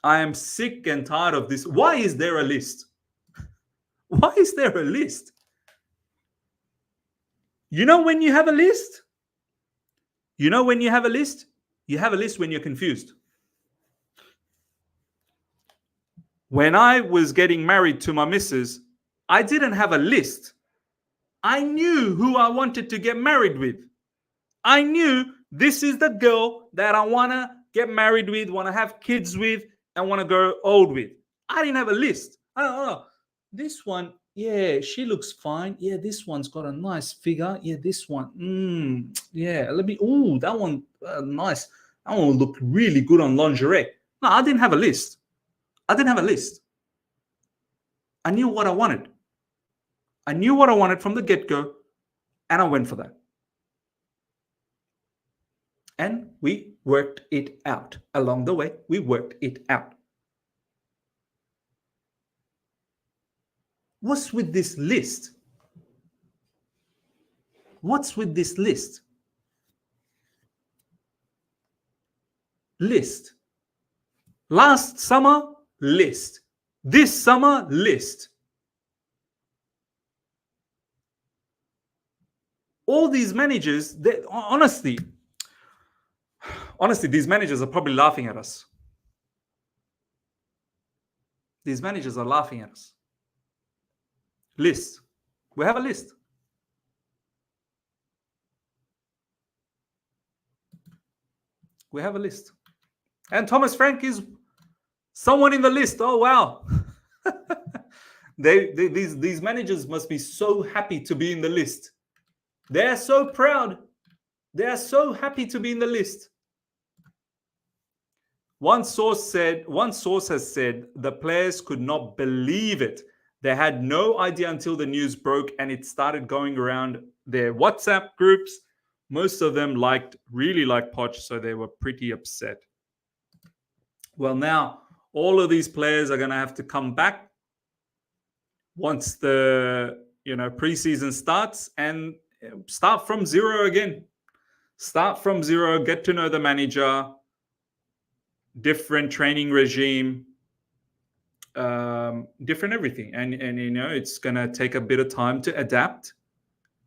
I am sick and tired of this. Why is there a list? Why is there a list? You know when you have a list? You know when you have a list? You have a list when you're confused. When I was getting married to my missus, I didn't have a list. I knew who I wanted to get married with. I knew this is the girl that I want to get married with, want to have kids with, and want to go old with. I didn't have a list. I don't know. This one, yeah, she looks fine. Yeah, this one's got a nice figure. Yeah, this one, yeah, that one, nice. That one will look really good on lingerie. No, I didn't have a list. I didn't have a list. I knew what I wanted. I knew what I wanted from the get-go, and I went for that. And we worked it out. Along the way, we worked it out. What's with this list? What's with this list? List. Last summer, list. This summer, list. All these managers, honestly, these managers are probably laughing at us. These managers are laughing at us. List. We have a list. We have a list. And Thomas Frank is someone in the list. Oh, wow. These managers must be so happy to be in the list. They're so proud. They're so happy to be in the list. One source has said the players could not believe it. They had no idea until the news broke and it started going around their WhatsApp groups. Most of them really liked Poch, so they were pretty upset. Well, now all of these players are going to have to come back once the preseason starts and start from zero again. Start from zero, get to know the manager, different training regime, different everything. And it's going to take a bit of time to adapt.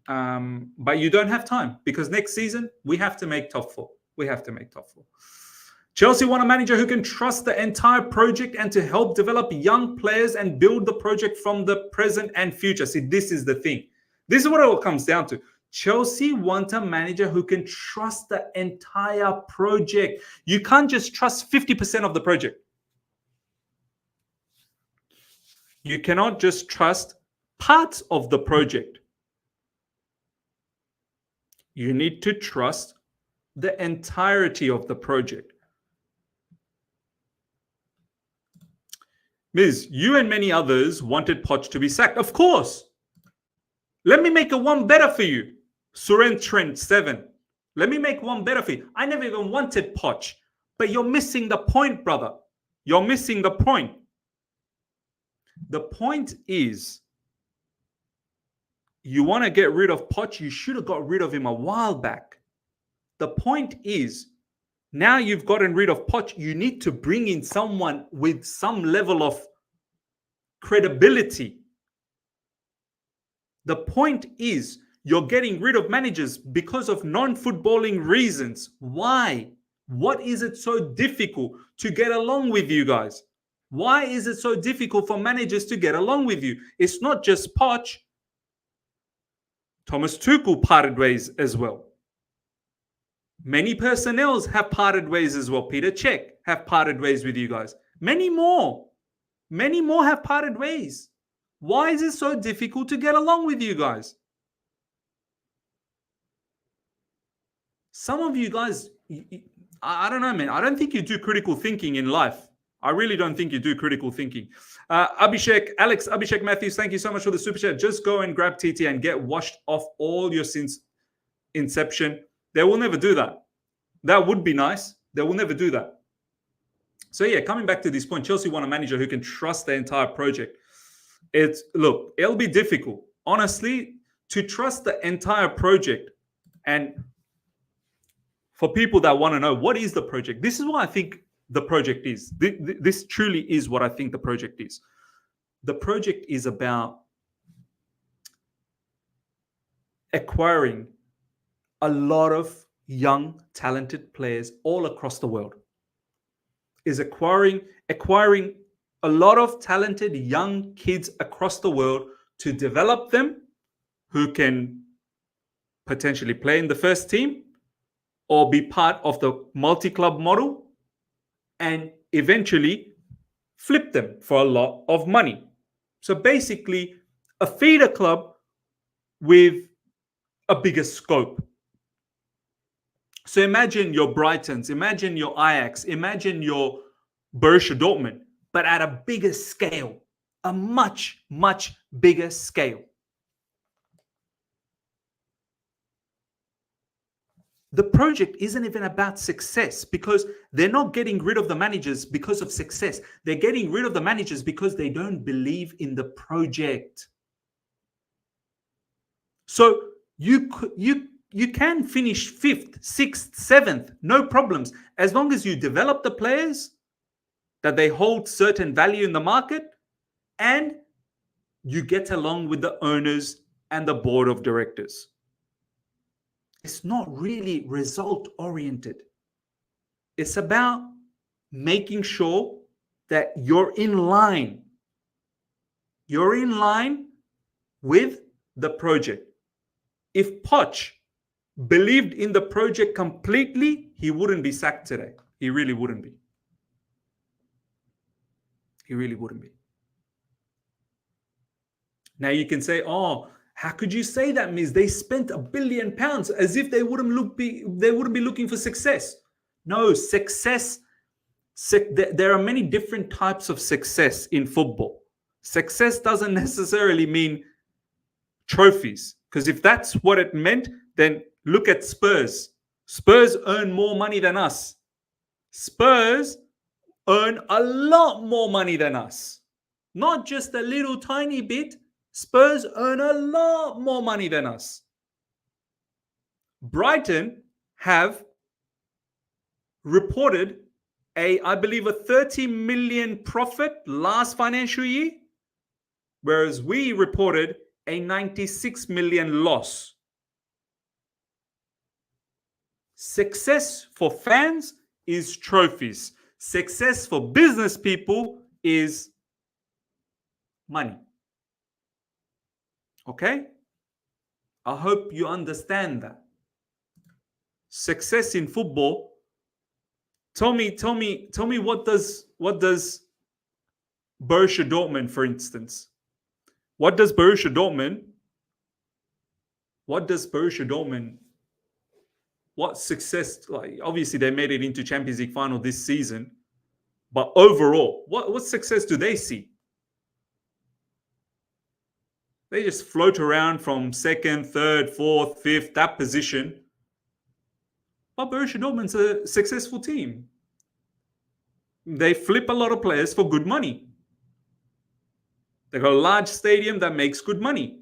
But you don't have time because next season we have to make top four. Chelsea want a manager who can trust the entire project and to help develop young players and build the project from the present and future. See, this is the thing. This is what it all comes down to. Chelsea want a manager who can trust the entire project. You can't just trust 50% of the project. You cannot just trust parts of the project. You need to trust the entirety of the project. Miz, you and many others wanted Poch to be sacked. Of course. Let me make one better for you. Suren Trent 7. Let me make one better for you. I never even wanted Poch. But you're missing the point, brother. You're missing the point. The point is, you want to get rid of Poch, you should have got rid of him a while back. The point is, now you've gotten rid of Poch, you need to bring in someone with some level of credibility. The point is, you're getting rid of managers because of non-footballing reasons. Why? What is it so difficult to get along with you guys? Why is it so difficult for managers to get along with you? It's not just Poch. Thomas Tuchel parted ways as well. Many personnels have parted ways as well. Peter Cech have parted ways with you guys. Many more have parted ways. Why is it so difficult to get along with you guys? Some of you guys, I don't know, man. I don't think you do critical thinking in life. I really don't think you do critical thinking. Alex Abhishek Matthews, thank you so much for the super chat. Just go and grab TT and get washed off all your sins. Inception. They will never do that. That would be nice. They will never do that. So yeah, coming back to this point, Chelsea want a manager who can trust the entire project. It'll be difficult, honestly, to trust the entire project. And for people that want to know what is the project, this is what I think the project is. This truly is what I think the project is. The project is about acquiring a lot of young, talented players all across the world. Is acquiring a lot of talented young kids across the world to develop them who can potentially play in the first team or be part of the multi-club model and eventually flip them for a lot of money. So basically, a feeder club with a bigger scope. So imagine your Brightons, imagine your Ajax, imagine your Borussia Dortmund, but at a bigger scale, a much, much bigger scale. The project isn't even about success because they're not getting rid of the managers because of success. They're getting rid of the managers because they don't believe in the project. So you can finish 5th, 6th, 7th, no problems, as long as you develop the players, that they hold certain value in the market, and you get along with the owners and the board of directors. It's not really result oriented. It's about making sure that you're in line. You're in line with the project. If Poch believed in the project completely, he wouldn't be sacked today. He really wouldn't be. He really wouldn't be. Now you can say, oh, how could you say that, Miz? They spent £1 billion as if they wouldn't be looking for success. No, success. There are many different types of success in football. Success doesn't necessarily mean trophies, because if that's what it meant, then look at Spurs. Spurs earn more money than us. Spurs earn a lot more money than us. Not just a little tiny bit. Spurs earn a lot more money than us. Brighton have reported I believe a 30 million profit last financial year, whereas we reported a 96 million loss. Success for fans is trophies. Success for business people is money. Okay? I hope you understand that. Success in football. Tell me what does Borussia Dortmund, for instance? What Borussia Dortmund, what success, like obviously they made it into Champions League final this season, but overall, what success do they see? They just float around from 2nd, 3rd, 4th, 5th, that position. But Borussia Dortmund's a successful team. They flip a lot of players for good money. They got a large stadium that makes good money.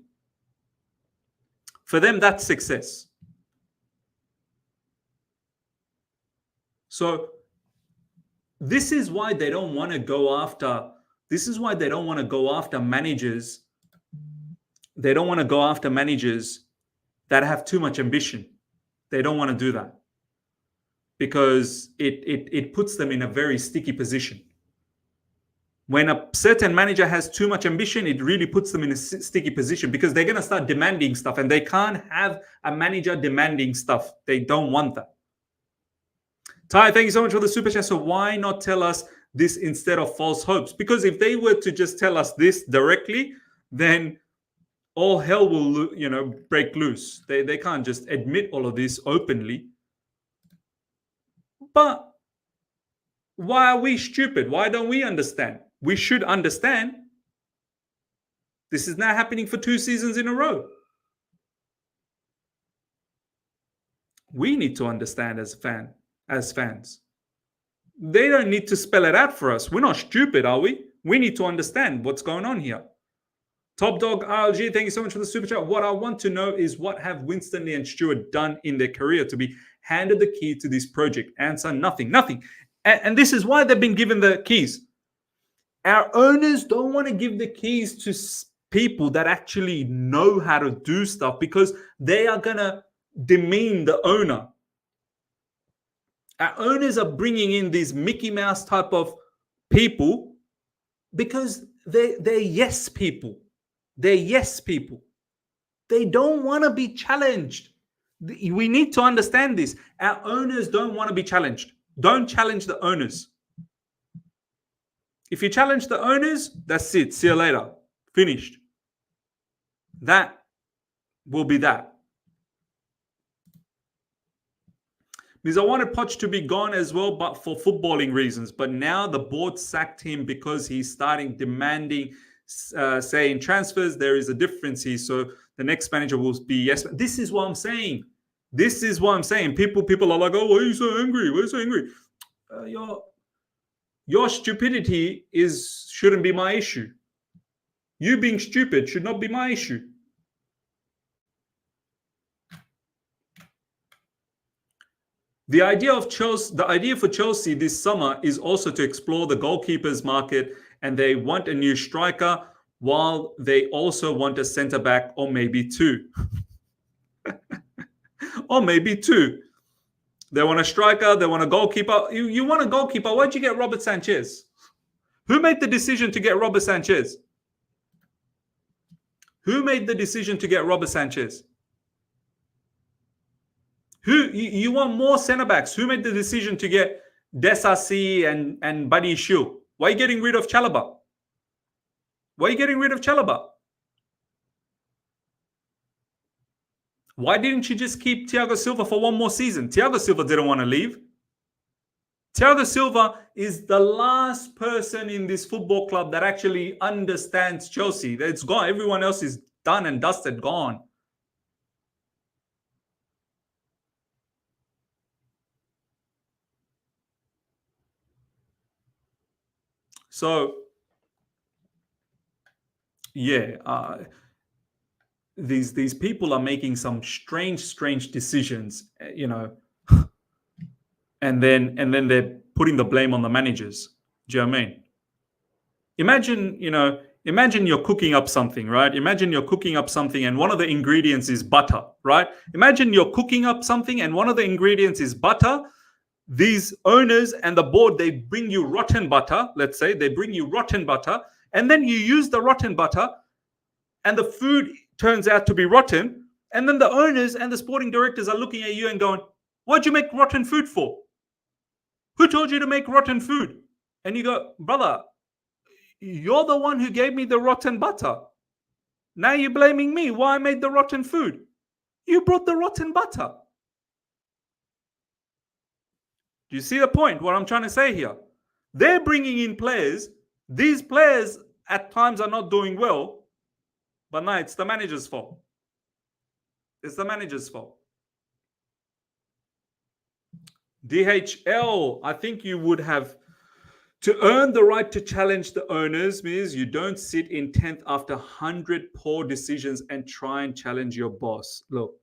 For them, that's success. So this is why they don't want to go after. This is why they don't want to go after managers. They don't want to go after managers that have too much ambition. They don't want to do that because it puts them in a very sticky position. When a certain manager has too much ambition, it really puts them in a sticky position because they're going to start demanding stuff, and they can't have a manager demanding stuff. They don't want that. Ty, thank you so much for the super chat. So why not tell us this instead of false hopes? Because if they were to just tell us this directly, then all hell will, break loose. They can't just admit all of this openly. But why are we stupid? Why don't we understand? We should understand. This is now happening for 2 seasons in a row. We need to understand as fans. They don't need to spell it out for us. We're not stupid, are we? We need to understand what's going on here. Top Dog RLG, thank you so much for the super chat. What I want to know is what have Winston Lee and Stewart done in their career to be handed the key to this project? Answer, nothing. And this is why they've been given the keys. Our owners don't want to give the keys to people that actually know how to do stuff because they are going to demean the owner. Our owners are bringing in these Mickey Mouse type of people because they're yes people. They're yes people. They don't want to be challenged. We need to understand this. Our owners don't want to be challenged. Don't challenge the owners. If you challenge the owners, that's it. See you later. Finished. That will be that. Because I wanted Poch to be gone as well, but for footballing reasons. But now the board sacked him because he's starting demanding, saying transfers. There is a difference here. So the next manager will be yes. This is what I'm saying. This is what I'm saying. People are like, oh, why are you so angry? Why are you so angry? Your stupidity shouldn't be my issue. You being stupid should not be my issue. The idea for Chelsea this summer is also to explore the goalkeepers market, and they want a new striker, while they also want a centre back or maybe two. Or maybe two. They want a striker, they want a goalkeeper. You want a goalkeeper, why'd you get Robert Sanchez? Who made the decision to get Robert Sanchez? Who made the decision to get Robert Sanchez? You want more centre backs? Who made the decision to get Desasi and Buddy Shield? Why are you getting rid of Chalobah? Why are you getting rid of Chalobah? Why didn't you just keep Thiago Silva for one more season? Thiago Silva didn't want to leave. Thiago Silva is the last person in this football club that actually understands Chelsea. It's gone. Everyone else is done and dusted, gone. So, yeah, these people are making some strange decisions, and then they're putting the blame on the managers. Do you know what I mean? Imagine you're cooking up something, right? Imagine you're cooking up something and one of the ingredients is butter, right? Imagine you're cooking up something and one of the ingredients is butter. These owners and the board, they bring you rotten butter. Let's say they bring you rotten butter, and then you use the rotten butter and the food turns out to be rotten. And then the owners and the sporting directors are looking at you and going, what'd you make rotten food for? Who told you to make rotten food? And you go, brother, you're the one who gave me the rotten butter. Now you're blaming me why I made the rotten food. You brought the rotten butter. Do you see the point? What I'm trying to say here? They're bringing in players. These players at times are not doing well. But no, it's the manager's fault. It's the manager's fault. DHL, I think you would have to earn the right to challenge the owners means you don't sit in 10th after 100 poor decisions and try and challenge your boss. Look,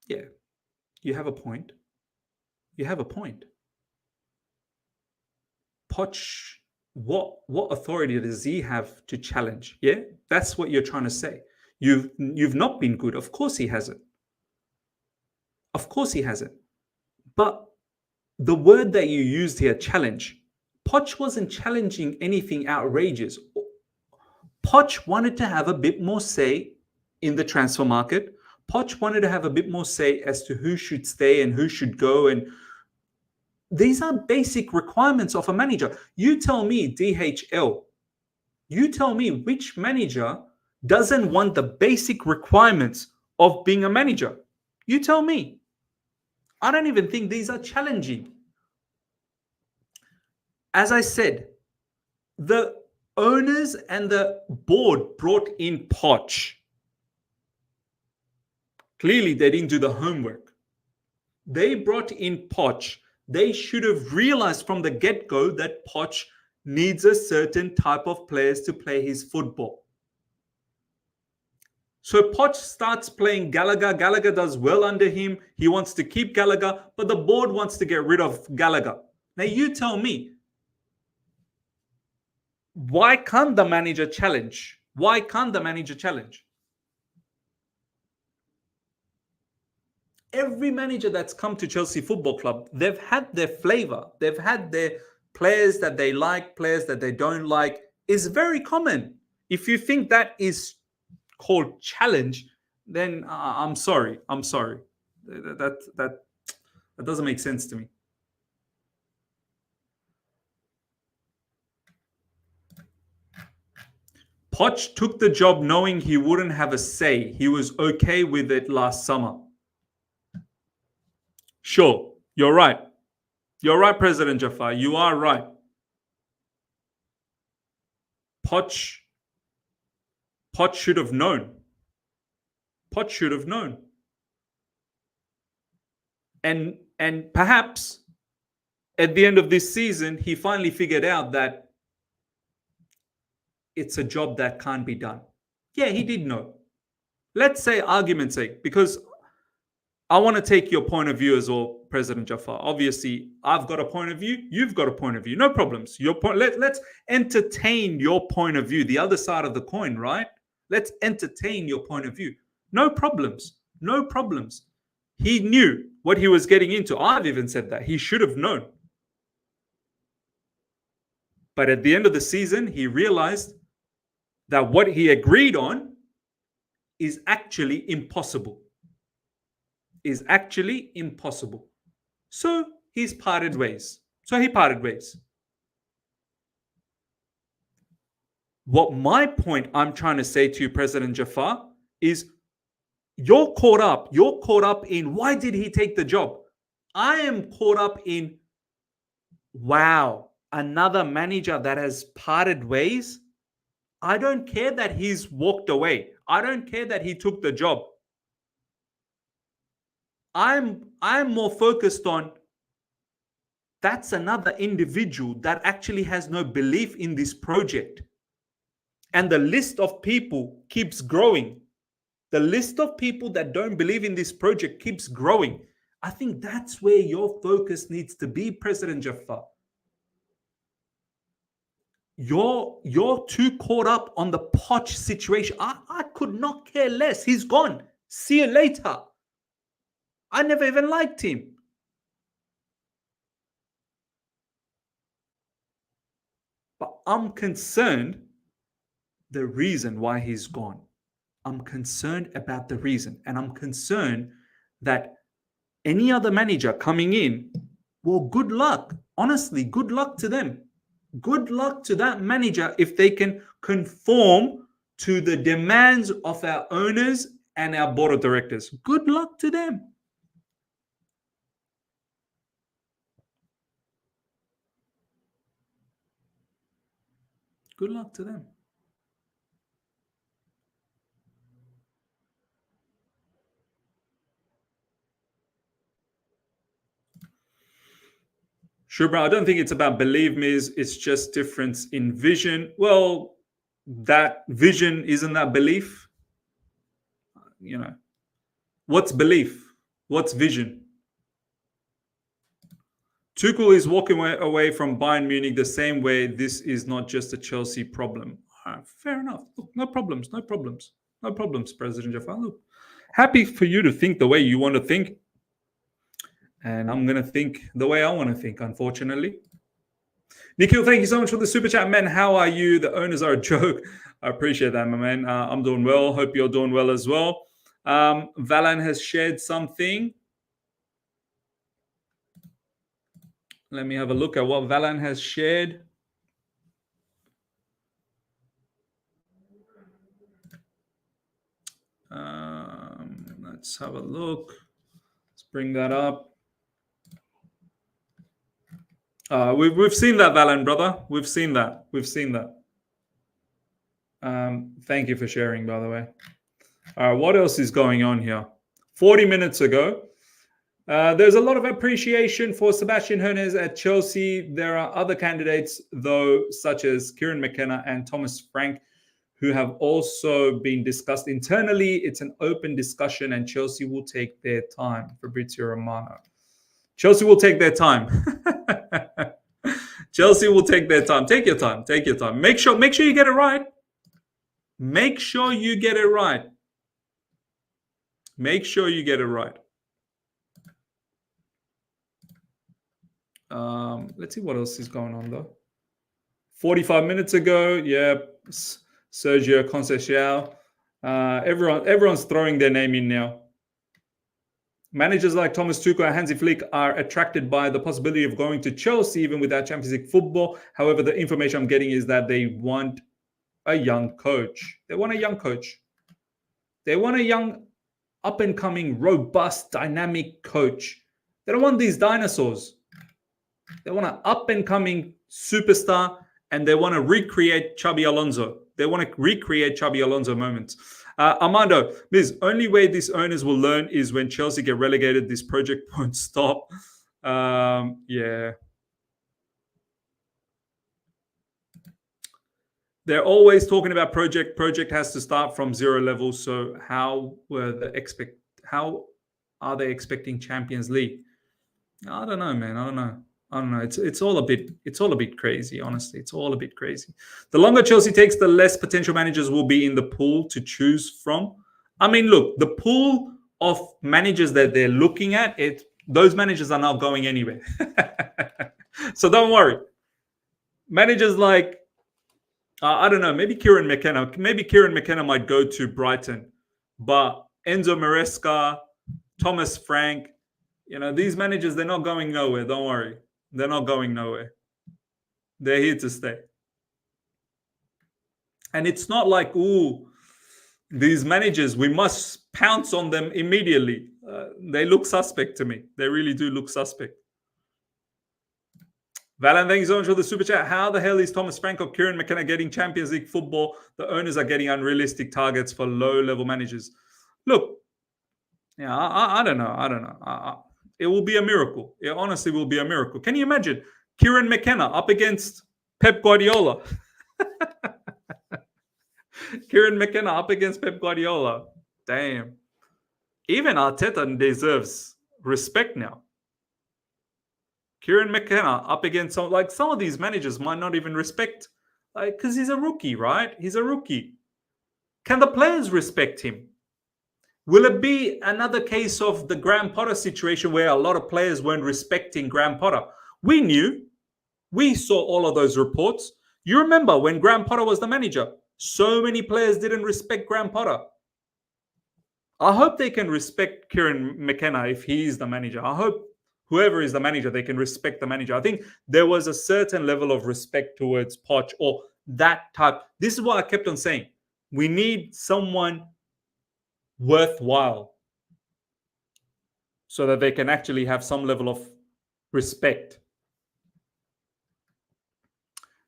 yeah, you have a point. You have a point. Poch, what authority does he have to challenge? Yeah, that's what you're trying to say. You've not been good. Of course he hasn't. Of course he hasn't. But the word that you used here, challenge, Poch wasn't challenging anything outrageous. Poch wanted to have a bit more say in the transfer market. Poch wanted to have a bit more say as to who should stay and who should go. And these are basic requirements of a manager. You tell me, DHL, you tell me which manager doesn't want the basic requirements of being a manager. You tell me. I don't even think these are challenging. As I said, the owners and the board brought in Poch. Clearly, they didn't do the homework. They brought in Poch. They should have realized from the get-go that Poch needs a certain type of players to play his football. So Poch starts playing Gallagher. Gallagher does well under him. He wants to keep Gallagher, but the board wants to get rid of Gallagher. Now you tell me, why can't the manager challenge? Why can't the manager challenge? every manager that's come to Chelsea Football Club, they've had their flavor. They've had their players that they like, players that they don't like. Is very common. If you think that is called challenge, then I'm sorry. I'm sorry. That doesn't make sense to me. Poch took the job knowing he wouldn't have a say. He was okay with it last summer. Sure, you're right. You're right, President Jafar. You are right. Poch should have known. Poch should have known. And perhaps at the end of this season, he finally figured out that it's a job that can't be done. Yeah, he did know. Let's say argument's sake, because I want to take your point of view as well, President Jafar. Obviously, I've got a point of view. You've got a point of view. No problems. Your point. Let's entertain your point of view, the other side of the coin, right? Let's entertain your point of view. No problems. No problems. He knew what he was getting into. I've even said that. He should have known. But at the end of the season, he realized that what he agreed on is actually impossible. So he's parted ways. He parted ways. What my point I'm trying to say to you, President Jafar, is you're caught up in why did he take the job? I am caught up in, wow, another manager that has parted ways. I don't care that he's walked away. I don't care that he took the job. I'm more focused on that's another individual that actually has no belief in this project. And the list of people keeps growing. The list of people that don't believe in this project keeps growing. I think that's where your focus needs to be, President Jafar. You're too caught up on the Poch situation. I could not care less. He's gone. See you later. I never even liked him. But I'm concerned the reason why he's gone. I'm concerned about the reason. And I'm concerned that any other manager coming in, well, good luck. Honestly, good luck to them. Good luck to that manager if they can conform to the demands of our owners and our board of directors. Good luck to them. Good luck to them. Sure, bro. I don't think it's about believe me. It's just difference in vision. Well, that vision isn't that belief. You know, what's belief? What's vision? Tuchel is walking away from Bayern Munich the same way. This is not just a Chelsea problem. Fair enough. Look, no problems, President Jafar. Look, happy for you to think the way you want to think. And I'm going to think the way I want to think, unfortunately. Nikhil, thank you so much for the super chat, man. How are you? The owners are a joke. I appreciate that, my man. I'm doing well. Hope you're doing well as well. Valan has shared something. Let me have a look at what Valan has shared. Let's have a look. Let's bring that up. We've seen that, Valan, brother. We've seen that. Thank you for sharing, by the way. What else is going on here? 40 minutes ago, there's a lot of appreciation for Sebastian Hoeneß at Chelsea. There are other candidates, though, such as Kieran McKenna and Thomas Frank, who have also been discussed internally. It's an open discussion, and Chelsea will take their time. Fabrizio Romano. Chelsea will take their time. Chelsea will take their time. Take your time. Make sure you get it right. Make sure you get it right. Let's see what else is going on though. 45 minutes ago, yeah, Sergio Conceição. Everyone's throwing their name in now. Managers like Thomas Tuchel and Hansi Flick are attracted by the possibility of going to Chelsea even without Champions League football. However, the information I'm getting is that they want a young coach. They want a young coach. They want a young, up-and-coming, robust, dynamic coach. They don't want these dinosaurs. They want an up-and-coming superstar, and they want to recreate Xabi Alonso. They want to recreate Xabi Alonso moments. Armando, Miz, only way these owners will learn is when Chelsea get relegated. This project won't stop. Yeah. They're always talking about project. Project has to start from zero level. So how are they expecting Champions League? I don't know, man. I don't know. It's all a bit crazy, honestly. It's all a bit crazy. The longer Chelsea takes, the less potential managers will be in the pool to choose from. I mean, look, the pool of managers that they're looking at, those managers are not going anywhere. So don't worry. Managers like, I don't know, maybe Kieran McKenna. Maybe Kieran McKenna might go to Brighton. But Enzo Maresca, Thomas Frank, these managers, they're not going nowhere. Don't worry. They're not going nowhere. They're here to stay. And it's not like, ooh, these managers, we must pounce on them immediately. They look suspect to me. They really do look suspect. Valan, thank you so much for the super chat. How the hell is Thomas Frank or Kieran McKenna getting Champions League football? The owners are getting unrealistic targets for low-level managers. Look, yeah, I don't know. It will be a miracle. It honestly will be a miracle. Can you imagine Kieran McKenna up against Pep Guardiola? Kieran McKenna up against Pep Guardiola. Damn. Even Arteta deserves respect now. Kieran McKenna up against some of these managers might not even respect, because he's a rookie, right? He's a rookie. Can the players respect him? Will it be another case of the Graham Potter situation where a lot of players weren't respecting Graham Potter? We knew. We saw all of those reports. You remember when Graham Potter was the manager? So many players didn't respect Graham Potter. I hope they can respect Kieran McKenna if he is the manager. I hope whoever is the manager, they can respect the manager. I think there was a certain level of respect towards Poch or that type. This is what I kept on saying. We need someone worthwhile so that they can actually have some level of respect.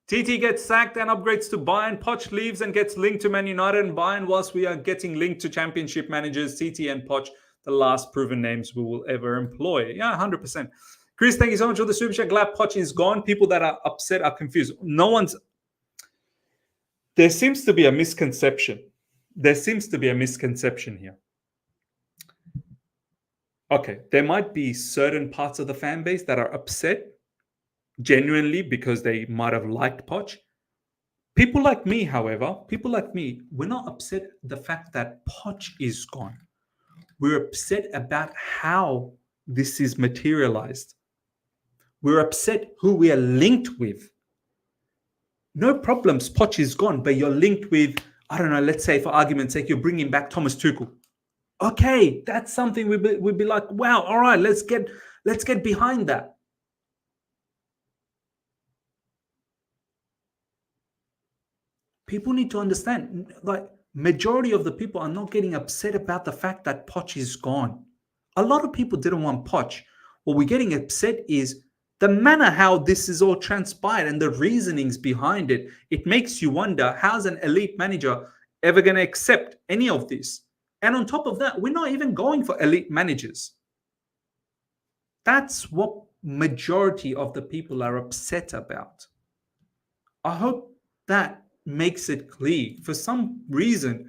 TT gets sacked and upgrades to Bayern. Poch leaves and gets linked to Man United and Bayern. Whilst we are getting linked to championship managers, TT and Poch, the last proven names we will ever employ. Yeah, 100%. Chris, thank you so much for the super chat. Glad Poch is gone. People that are upset are confused. There seems to be a misconception. There seems to be a misconception here. Okay, there might be certain parts of the fan base that are upset genuinely because they might have liked Poch. People like me, however, we're not upset at the fact that Poch is gone. We're upset about how this is materialized. We're upset who we are linked with. No problems, Poch is gone, but you're linked with, I don't know, let's say for argument's sake, you're bringing back Thomas Tuchel. Okay, that's something we'd be like, wow, all right, let's get behind that. People need to understand, majority of the people are not getting upset about the fact that Poch is gone. A lot of people didn't want Poch. What we're getting upset is the manner how this is all transpired and the reasonings behind it. It makes you wonder, how's an elite manager ever going to accept any of this? And on top of that, we're not even going for elite managers. That's what majority of the people are upset about. I hope that makes it clear. For some reason,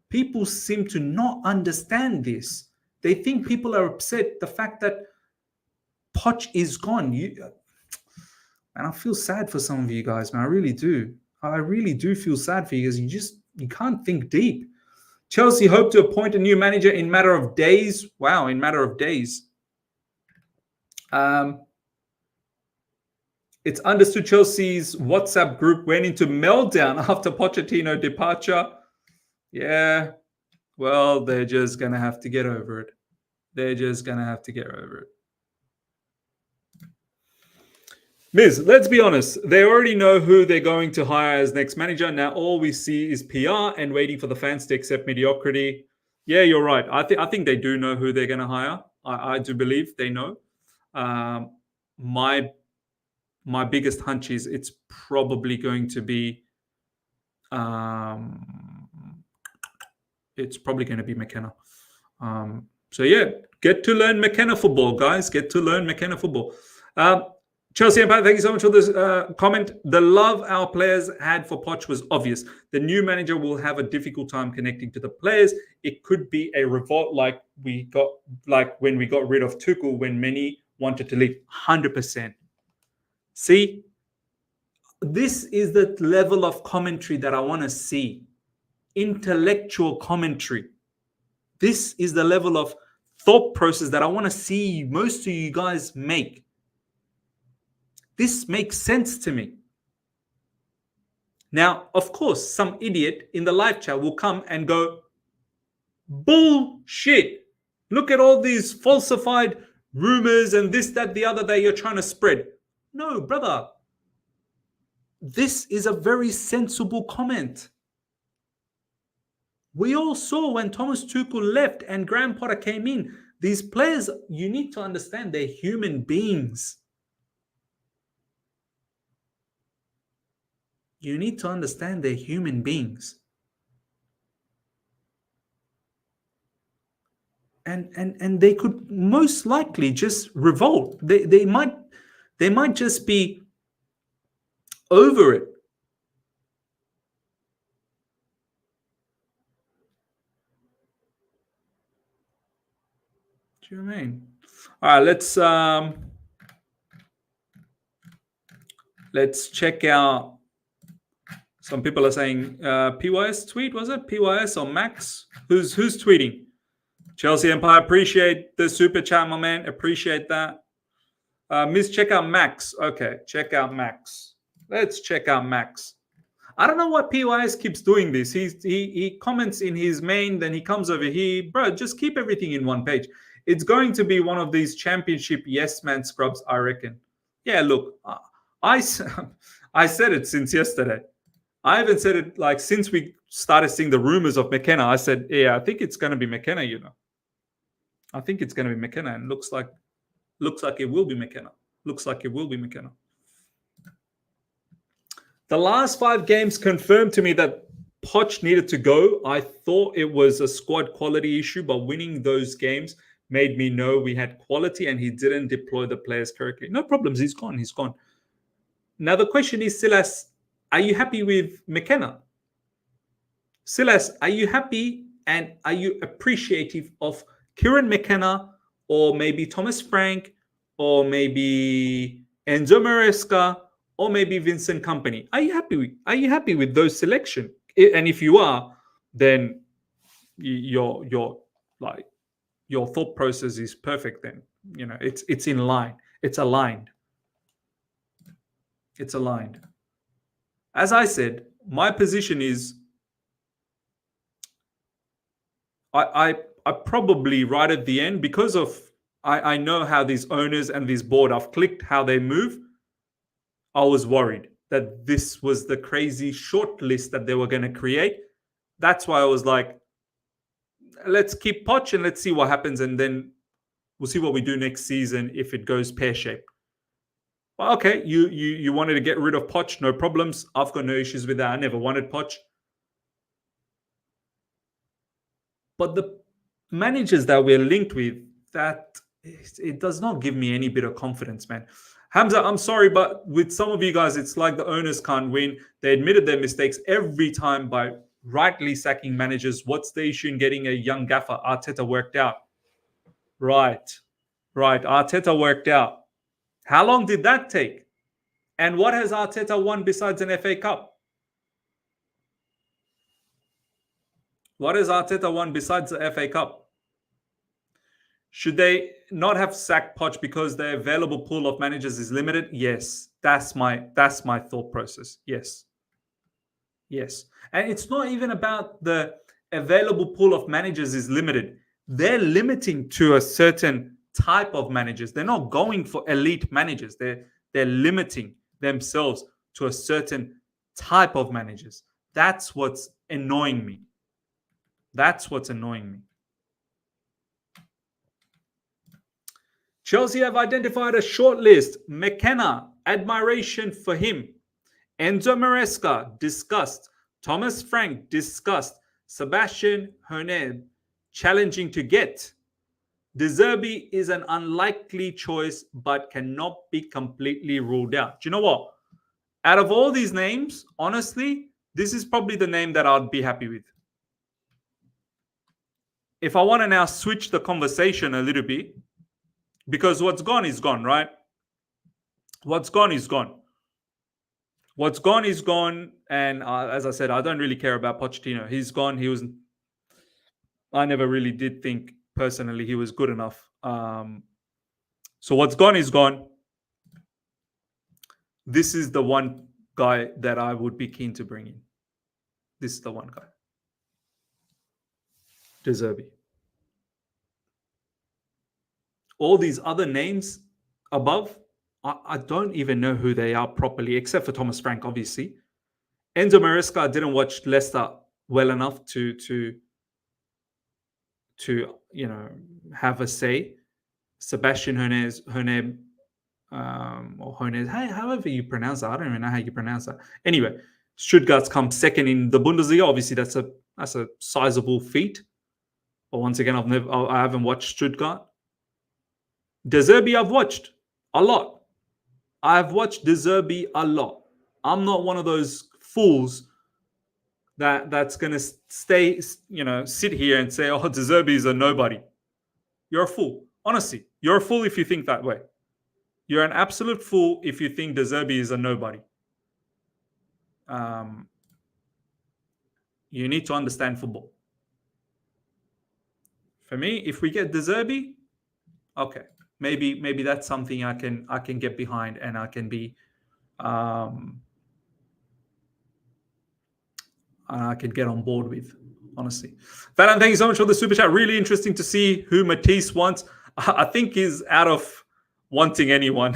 people seem to not understand this. They think people are upset the fact that Poch is gone. And I feel sad for some of you guys, man. I really do. I really do feel sad for you because you can't think deep. Chelsea hope to appoint a new manager in matter of days. Wow, in matter of days. It's understood Chelsea's WhatsApp group went into meltdown after Pochettino departure. Yeah, well, they're just going to have to get over it. They're just going to have to get over it. Miz, let's be honest. They already know who they're going to hire as next manager. Now all we see is PR and waiting for the fans to accept mediocrity. Yeah, you're right. I think they do know who they're going to hire. I do believe they know. My biggest hunch is it's probably going to be McKenna. So yeah, get to learn McKenna football, guys. Get to learn McKenna football. Chelsea Empire, thank you so much for this comment. The love our players had for Poch was obvious. The new manager will have a difficult time connecting to the players. It could be a revolt like when we got rid of Tuchel when many wanted to leave. 100%. See, this is the level of commentary that I want to see. Intellectual commentary. This is the level of thought process that I want to see most of you guys make. This makes sense to me. Now, of course, some idiot in the live chat will come and go, bullshit. Look at all these falsified rumors and this, that, the other that you're trying to spread. No, brother. This is a very sensible comment. We all saw when Thomas Tuchel left and Graham Potter came in. These players, you need to understand, they're human beings. You need to understand they're human beings. And they could most likely just revolt. They might just be over it. Do you know what I mean? All right, let's check out. Some people are saying PYS tweet, was it? PYS or Max? Who's tweeting? Chelsea Empire, appreciate the super chat, my man. Appreciate that. Miss, check out Max. Okay, check out Max. Let's check out Max. I don't know why PYS keeps doing this. He comments in his main, then he comes over here. Bro, just keep everything in one page. It's going to be one of these championship yes man scrubs, I reckon. Yeah, look, I said it since yesterday. I haven't said it like since we started seeing the rumors of McKenna. I said, yeah, I think it's going to be McKenna, you know. I think it's going to be McKenna, and looks like it will be McKenna. Looks like it will be McKenna. The last 5 games confirmed to me that Poch needed to go. I thought it was a squad quality issue, but winning those games made me know we had quality and he didn't deploy the players correctly. No problems. He's gone. He's gone. Now, the question is, Silas, are you happy with McKenna? Silas, are you happy and are you appreciative of Kieran McKenna or maybe Thomas Frank or maybe Enzo Maresca or maybe Vincent Kompany? Are you happy with those selection? And if you are, then your thought process is perfect. Then you know it's in line. It's aligned. It's aligned. As I said, my position is I probably right at the end, because of I know how these owners and this board, I've clicked how they move. I was worried that this was the crazy short list that they were going to create. That's why I was like, let's keep Poch and let's see what happens. And then we'll see what we do next season if it goes pear-shaped. Well, okay, you wanted to get rid of Poch, no problems. I've got no issues with that. I never wanted Poch. But the managers that we're linked with, that it does not give me any bit of confidence, man. Hamza, I'm sorry, but with some of you guys, it's like the owners can't win. They admitted their mistakes every time by rightly sacking managers. What's the issue in getting a young gaffer? Arteta worked out. Right. Arteta worked out. How long did that take? And what has Arteta won besides an FA Cup? What has Arteta won besides the FA Cup? Should they not have sacked Poch because the available pool of managers is limited? Yes, that's my thought process. Yes, yes, and it's not even about the available pool of managers is limited. They're limiting to a certain type of managers. They're not going for elite managers. They're limiting themselves to a certain type of managers. That's what's annoying me. That's what's annoying me. Chelsea have identified a short list. McKenna, admiration for him. Enzo Maresca, discussed. Thomas Frank, discussed. Sebastian Herneb, challenging to get. De Zerbi is an unlikely choice, but cannot be completely ruled out. Do you know what? Out of all these names, honestly, this is probably the name that I'd be happy with. If I want to now switch the conversation a little bit, because what's gone is gone, right? What's gone is gone. What's gone is gone. And as I said, I don't really care about Pochettino. He's gone. I never really did think personally he was good enough. So what's gone is gone. This is the one guy that I would be keen to bring in. This is the one guy. De Zerbi. All these other names above, I don't even know who they are properly, except for Thomas Frank, obviously. Enzo Maresca, I didn't watch Leicester well enough to have a say. Sebastian Herneb, or Herneb, however you pronounce that. I don't even know how you pronounce that. Anyway, Stuttgart's come second in the Bundesliga. Obviously, that's a sizable feat. But once again, I haven't watched Stuttgart. De Zerbi I've watched a lot. I've watched De Zerbi a lot. I'm not one of those fools that's going to sit here and say, oh, De Zerbi is a nobody. You're a fool. Honestly, you're a fool if you think that way. You're an absolute fool if you think De Zerbi is a nobody. You need to understand football. For me, if we get De Zerbi, okay. Maybe that's something I can get behind and I can be I can get on board with, honestly. Valentine, thank you so much for the super chat. Really interesting to see who Matisse wants. I think he's out of wanting anyone.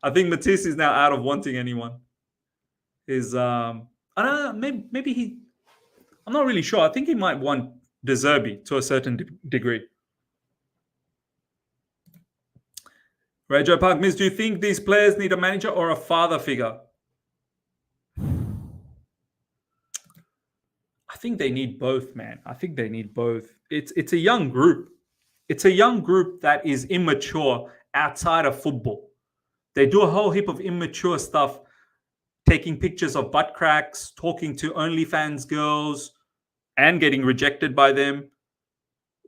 I think Matisse is now out of wanting anyone. I don't know, maybe he. I'm not really sure. I think he might want De Zerbi to a certain degree. Rajo Park, Miss, do you think these players need a manager or a father figure? I think they need both, man. I think they need both. It's a young group. It's a young group that is immature outside of football. They do a whole heap of immature stuff, taking pictures of butt cracks, talking to OnlyFans girls and getting rejected by them,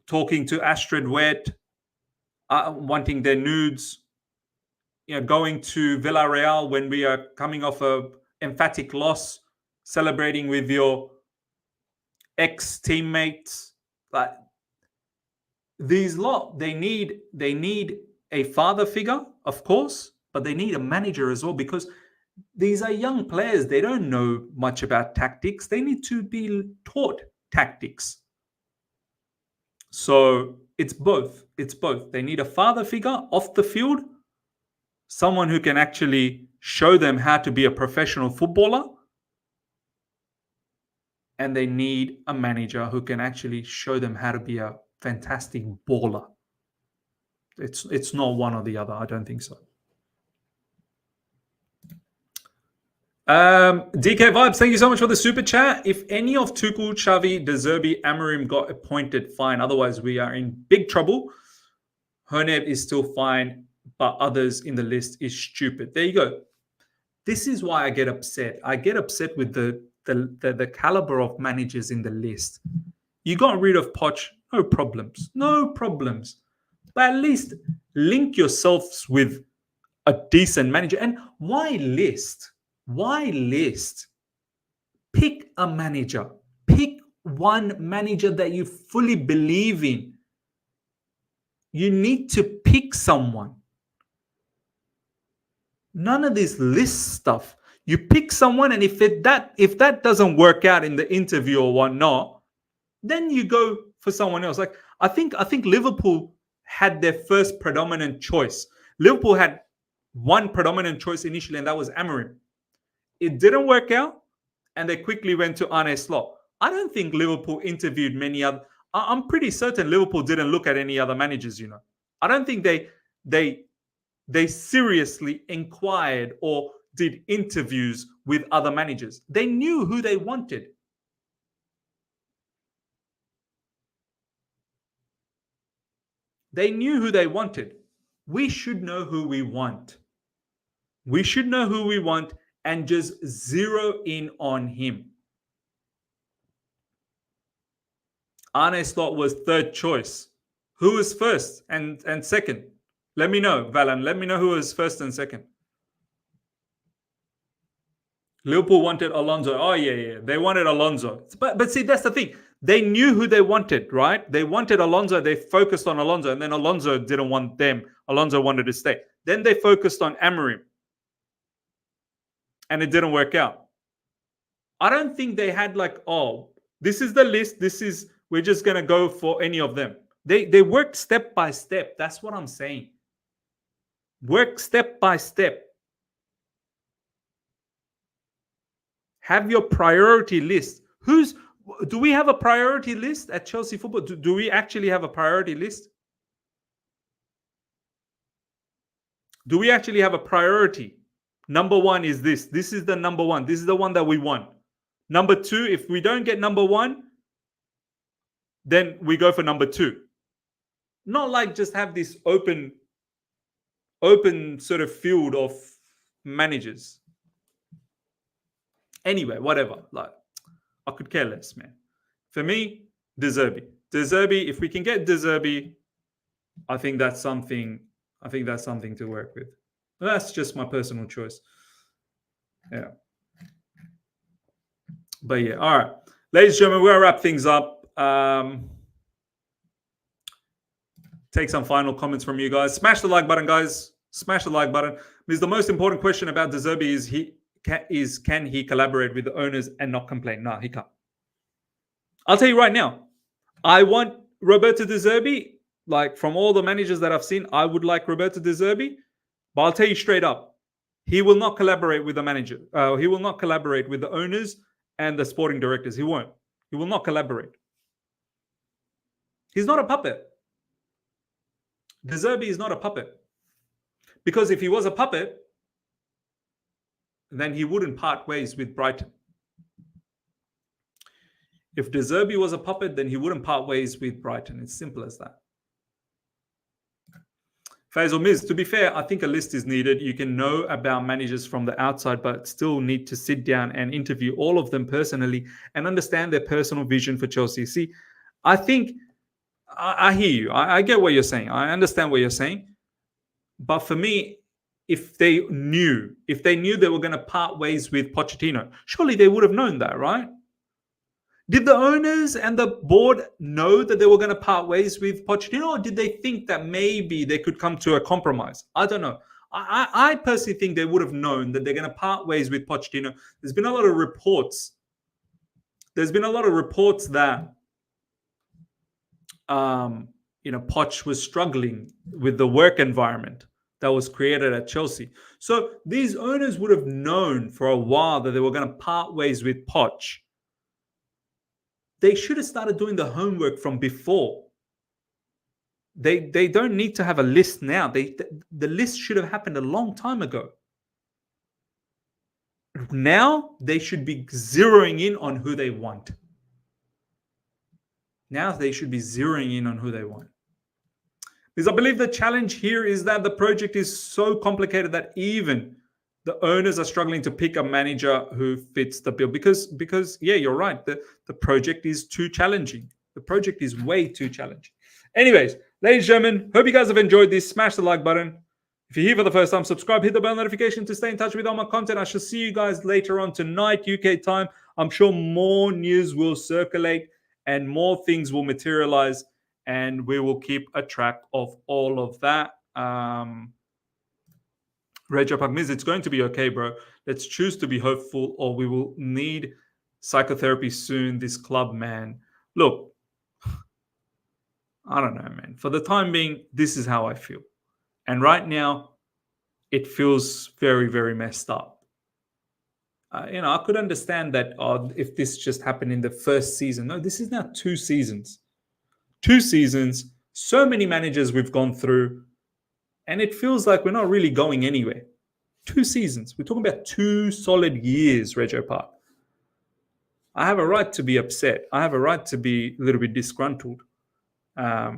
talking to Astrid Wet, wanting their nudes, going to Villarreal when we are coming off a emphatic loss, celebrating with your ex-teammates. But these lot, they need a father figure, of course, but they need a manager as well, because these are young players. They don't know much about tactics. They need to be taught tactics. So it's both. It's both. They need a father figure off the field, someone who can actually show them how to be a professional footballer. And they need a manager who can actually show them how to be a fantastic baller. It's not one or the other. I don't think so. DK Vibes, thank you so much for the super chat. If any of Tuchel, Xavi, De Zerbi, Amorim got appointed, fine. Otherwise, we are in big trouble. Herneb is still fine, but others in the list is stupid. There you go. This is why I get upset. I get upset with the caliber of managers in the list. You got rid of Poch, no problems. No problems. But at least link yourselves with a decent manager. And why list? Why list? Pick a manager. Pick one manager that you fully believe in. You need to pick someone. None of this list stuff. You pick someone, and if that doesn't work out in the interview or whatnot, then you go for someone else. Like I think Liverpool had their first predominant choice. Liverpool had one predominant choice initially, and that was Amorim. It didn't work out, and they quickly went to Arne Slot. I don't think Liverpool interviewed many other. I'm pretty certain Liverpool didn't look at any other managers. I don't think they seriously inquired or did interviews with other managers. They knew who they wanted. They knew who they wanted. We should know who we want. We should know who we want and just zero in on him. Arne Slot was third choice. Who was first and second? Let me know, Valan. Let me know who was first and second. Liverpool wanted Alonso. Oh, yeah. They wanted Alonso. But see, that's the thing. They knew who they wanted, right? They wanted Alonso. They focused on Alonso. And then Alonso didn't want them. Alonso wanted to stay. Then they focused on Amorim. And it didn't work out. I don't think they had like, oh, this is the list. We're just going to go for any of them. They worked step by step. That's what I'm saying. Work step by step. Have your priority list. Do we have a priority list at Chelsea Football? Do we actually have a priority list? Do we actually have a priority? Number one is this. This is the number one. This is the one that we want. Number two, if we don't get number one, then we go for number two. Not like just have this open sort of field of managers. Anyway, whatever. Like, I could care less, man. For me, De Zerbi. De Zerbi, if we can get De Zerbi, I think that's something to work with. That's just my personal choice. Yeah. But yeah, all right. Ladies and gentlemen, we'll wrap things up. Take some final comments from you guys. Smash the like button, guys. Smash the like button. Because the most important question about De Zerbi is can he collaborate with the owners and not complain? No, he can't. I'll tell you right now, I want Roberto De Zerbi. Like from all the managers that I've seen, I would like Roberto De Zerbi. But I'll tell you straight up, he will not collaborate with the manager. He will not collaborate with the owners and the sporting directors. He won't. He will not collaborate. He's not a puppet. De Zerbi is not a puppet. Because if he was a puppet, then he wouldn't part ways with Brighton. If De Zerbi was a puppet, then he wouldn't part ways with Brighton. It's simple as that. Faisal Miz, to be fair, I think a list is needed. You can know about managers from the outside, but still need to sit down and interview all of them personally and understand their personal vision for Chelsea. See, I think I hear you. I get what you're saying. I understand what you're saying. But for me, if they knew they were going to part ways with Pochettino, surely they would have known that, right? Did the owners and the board know that they were going to part ways with Pochettino, or did they think that maybe they could come to a compromise? I don't know. I personally think they would have known that they're going to part ways with Pochettino. There's been a lot of reports. That Poch was struggling with the work environment that was created at Chelsea. So these owners would have known for a while that they were going to part ways with Poch. They should have started doing the homework from before. They don't need to have a list now. The list should have happened a long time ago. Now they should be zeroing in on who they want. Because I believe the challenge here is that the project is so complicated that even the owners are struggling to pick a manager who fits the bill. Because yeah, you're right. The project is too challenging. The project is way too challenging. Anyways, ladies and gentlemen, hope you guys have enjoyed this. Smash the like button. If you're here for the first time, subscribe, hit the bell notification to stay in touch with all my content. I shall see you guys later on tonight, UK time. I'm sure more news will circulate and more things will materialize. and we will keep a track of all of that. Rajab Agmiz, it's going to be okay, bro. Let's choose to be hopeful, or we will need psychotherapy soon. This club, man. Look, I don't know, man. For the time being, this is how I feel. And right now, it feels very, very messed up. I could understand that if this just happened in the first season. No, this is now 2 seasons. 2 seasons, so many managers we've gone through, and it feels like we're not really going anywhere. 2 seasons. We're talking about 2 solid years, Rego Park. I have a right to be upset. I have a right to be a little bit disgruntled. I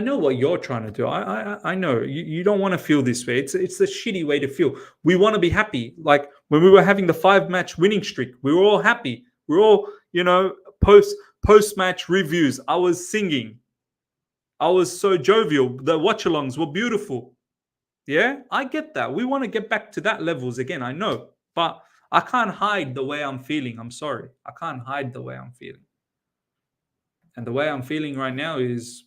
know what you're trying to do. I know you don't want to feel this way. It's a shitty way to feel. We want to be happy. Like when we were having the 5-match winning streak, we were all happy. We were all, post-match reviews. I was singing. I was so jovial. The watch-alongs were beautiful. Yeah, I get that. We want to get back to that levels again. I know, but I can't hide the way I'm feeling. I'm sorry. I can't hide the way I'm feeling. And the way I'm feeling right now is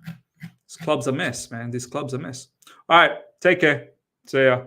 this club's a mess, man. This club's a mess. All right. Take care. See ya.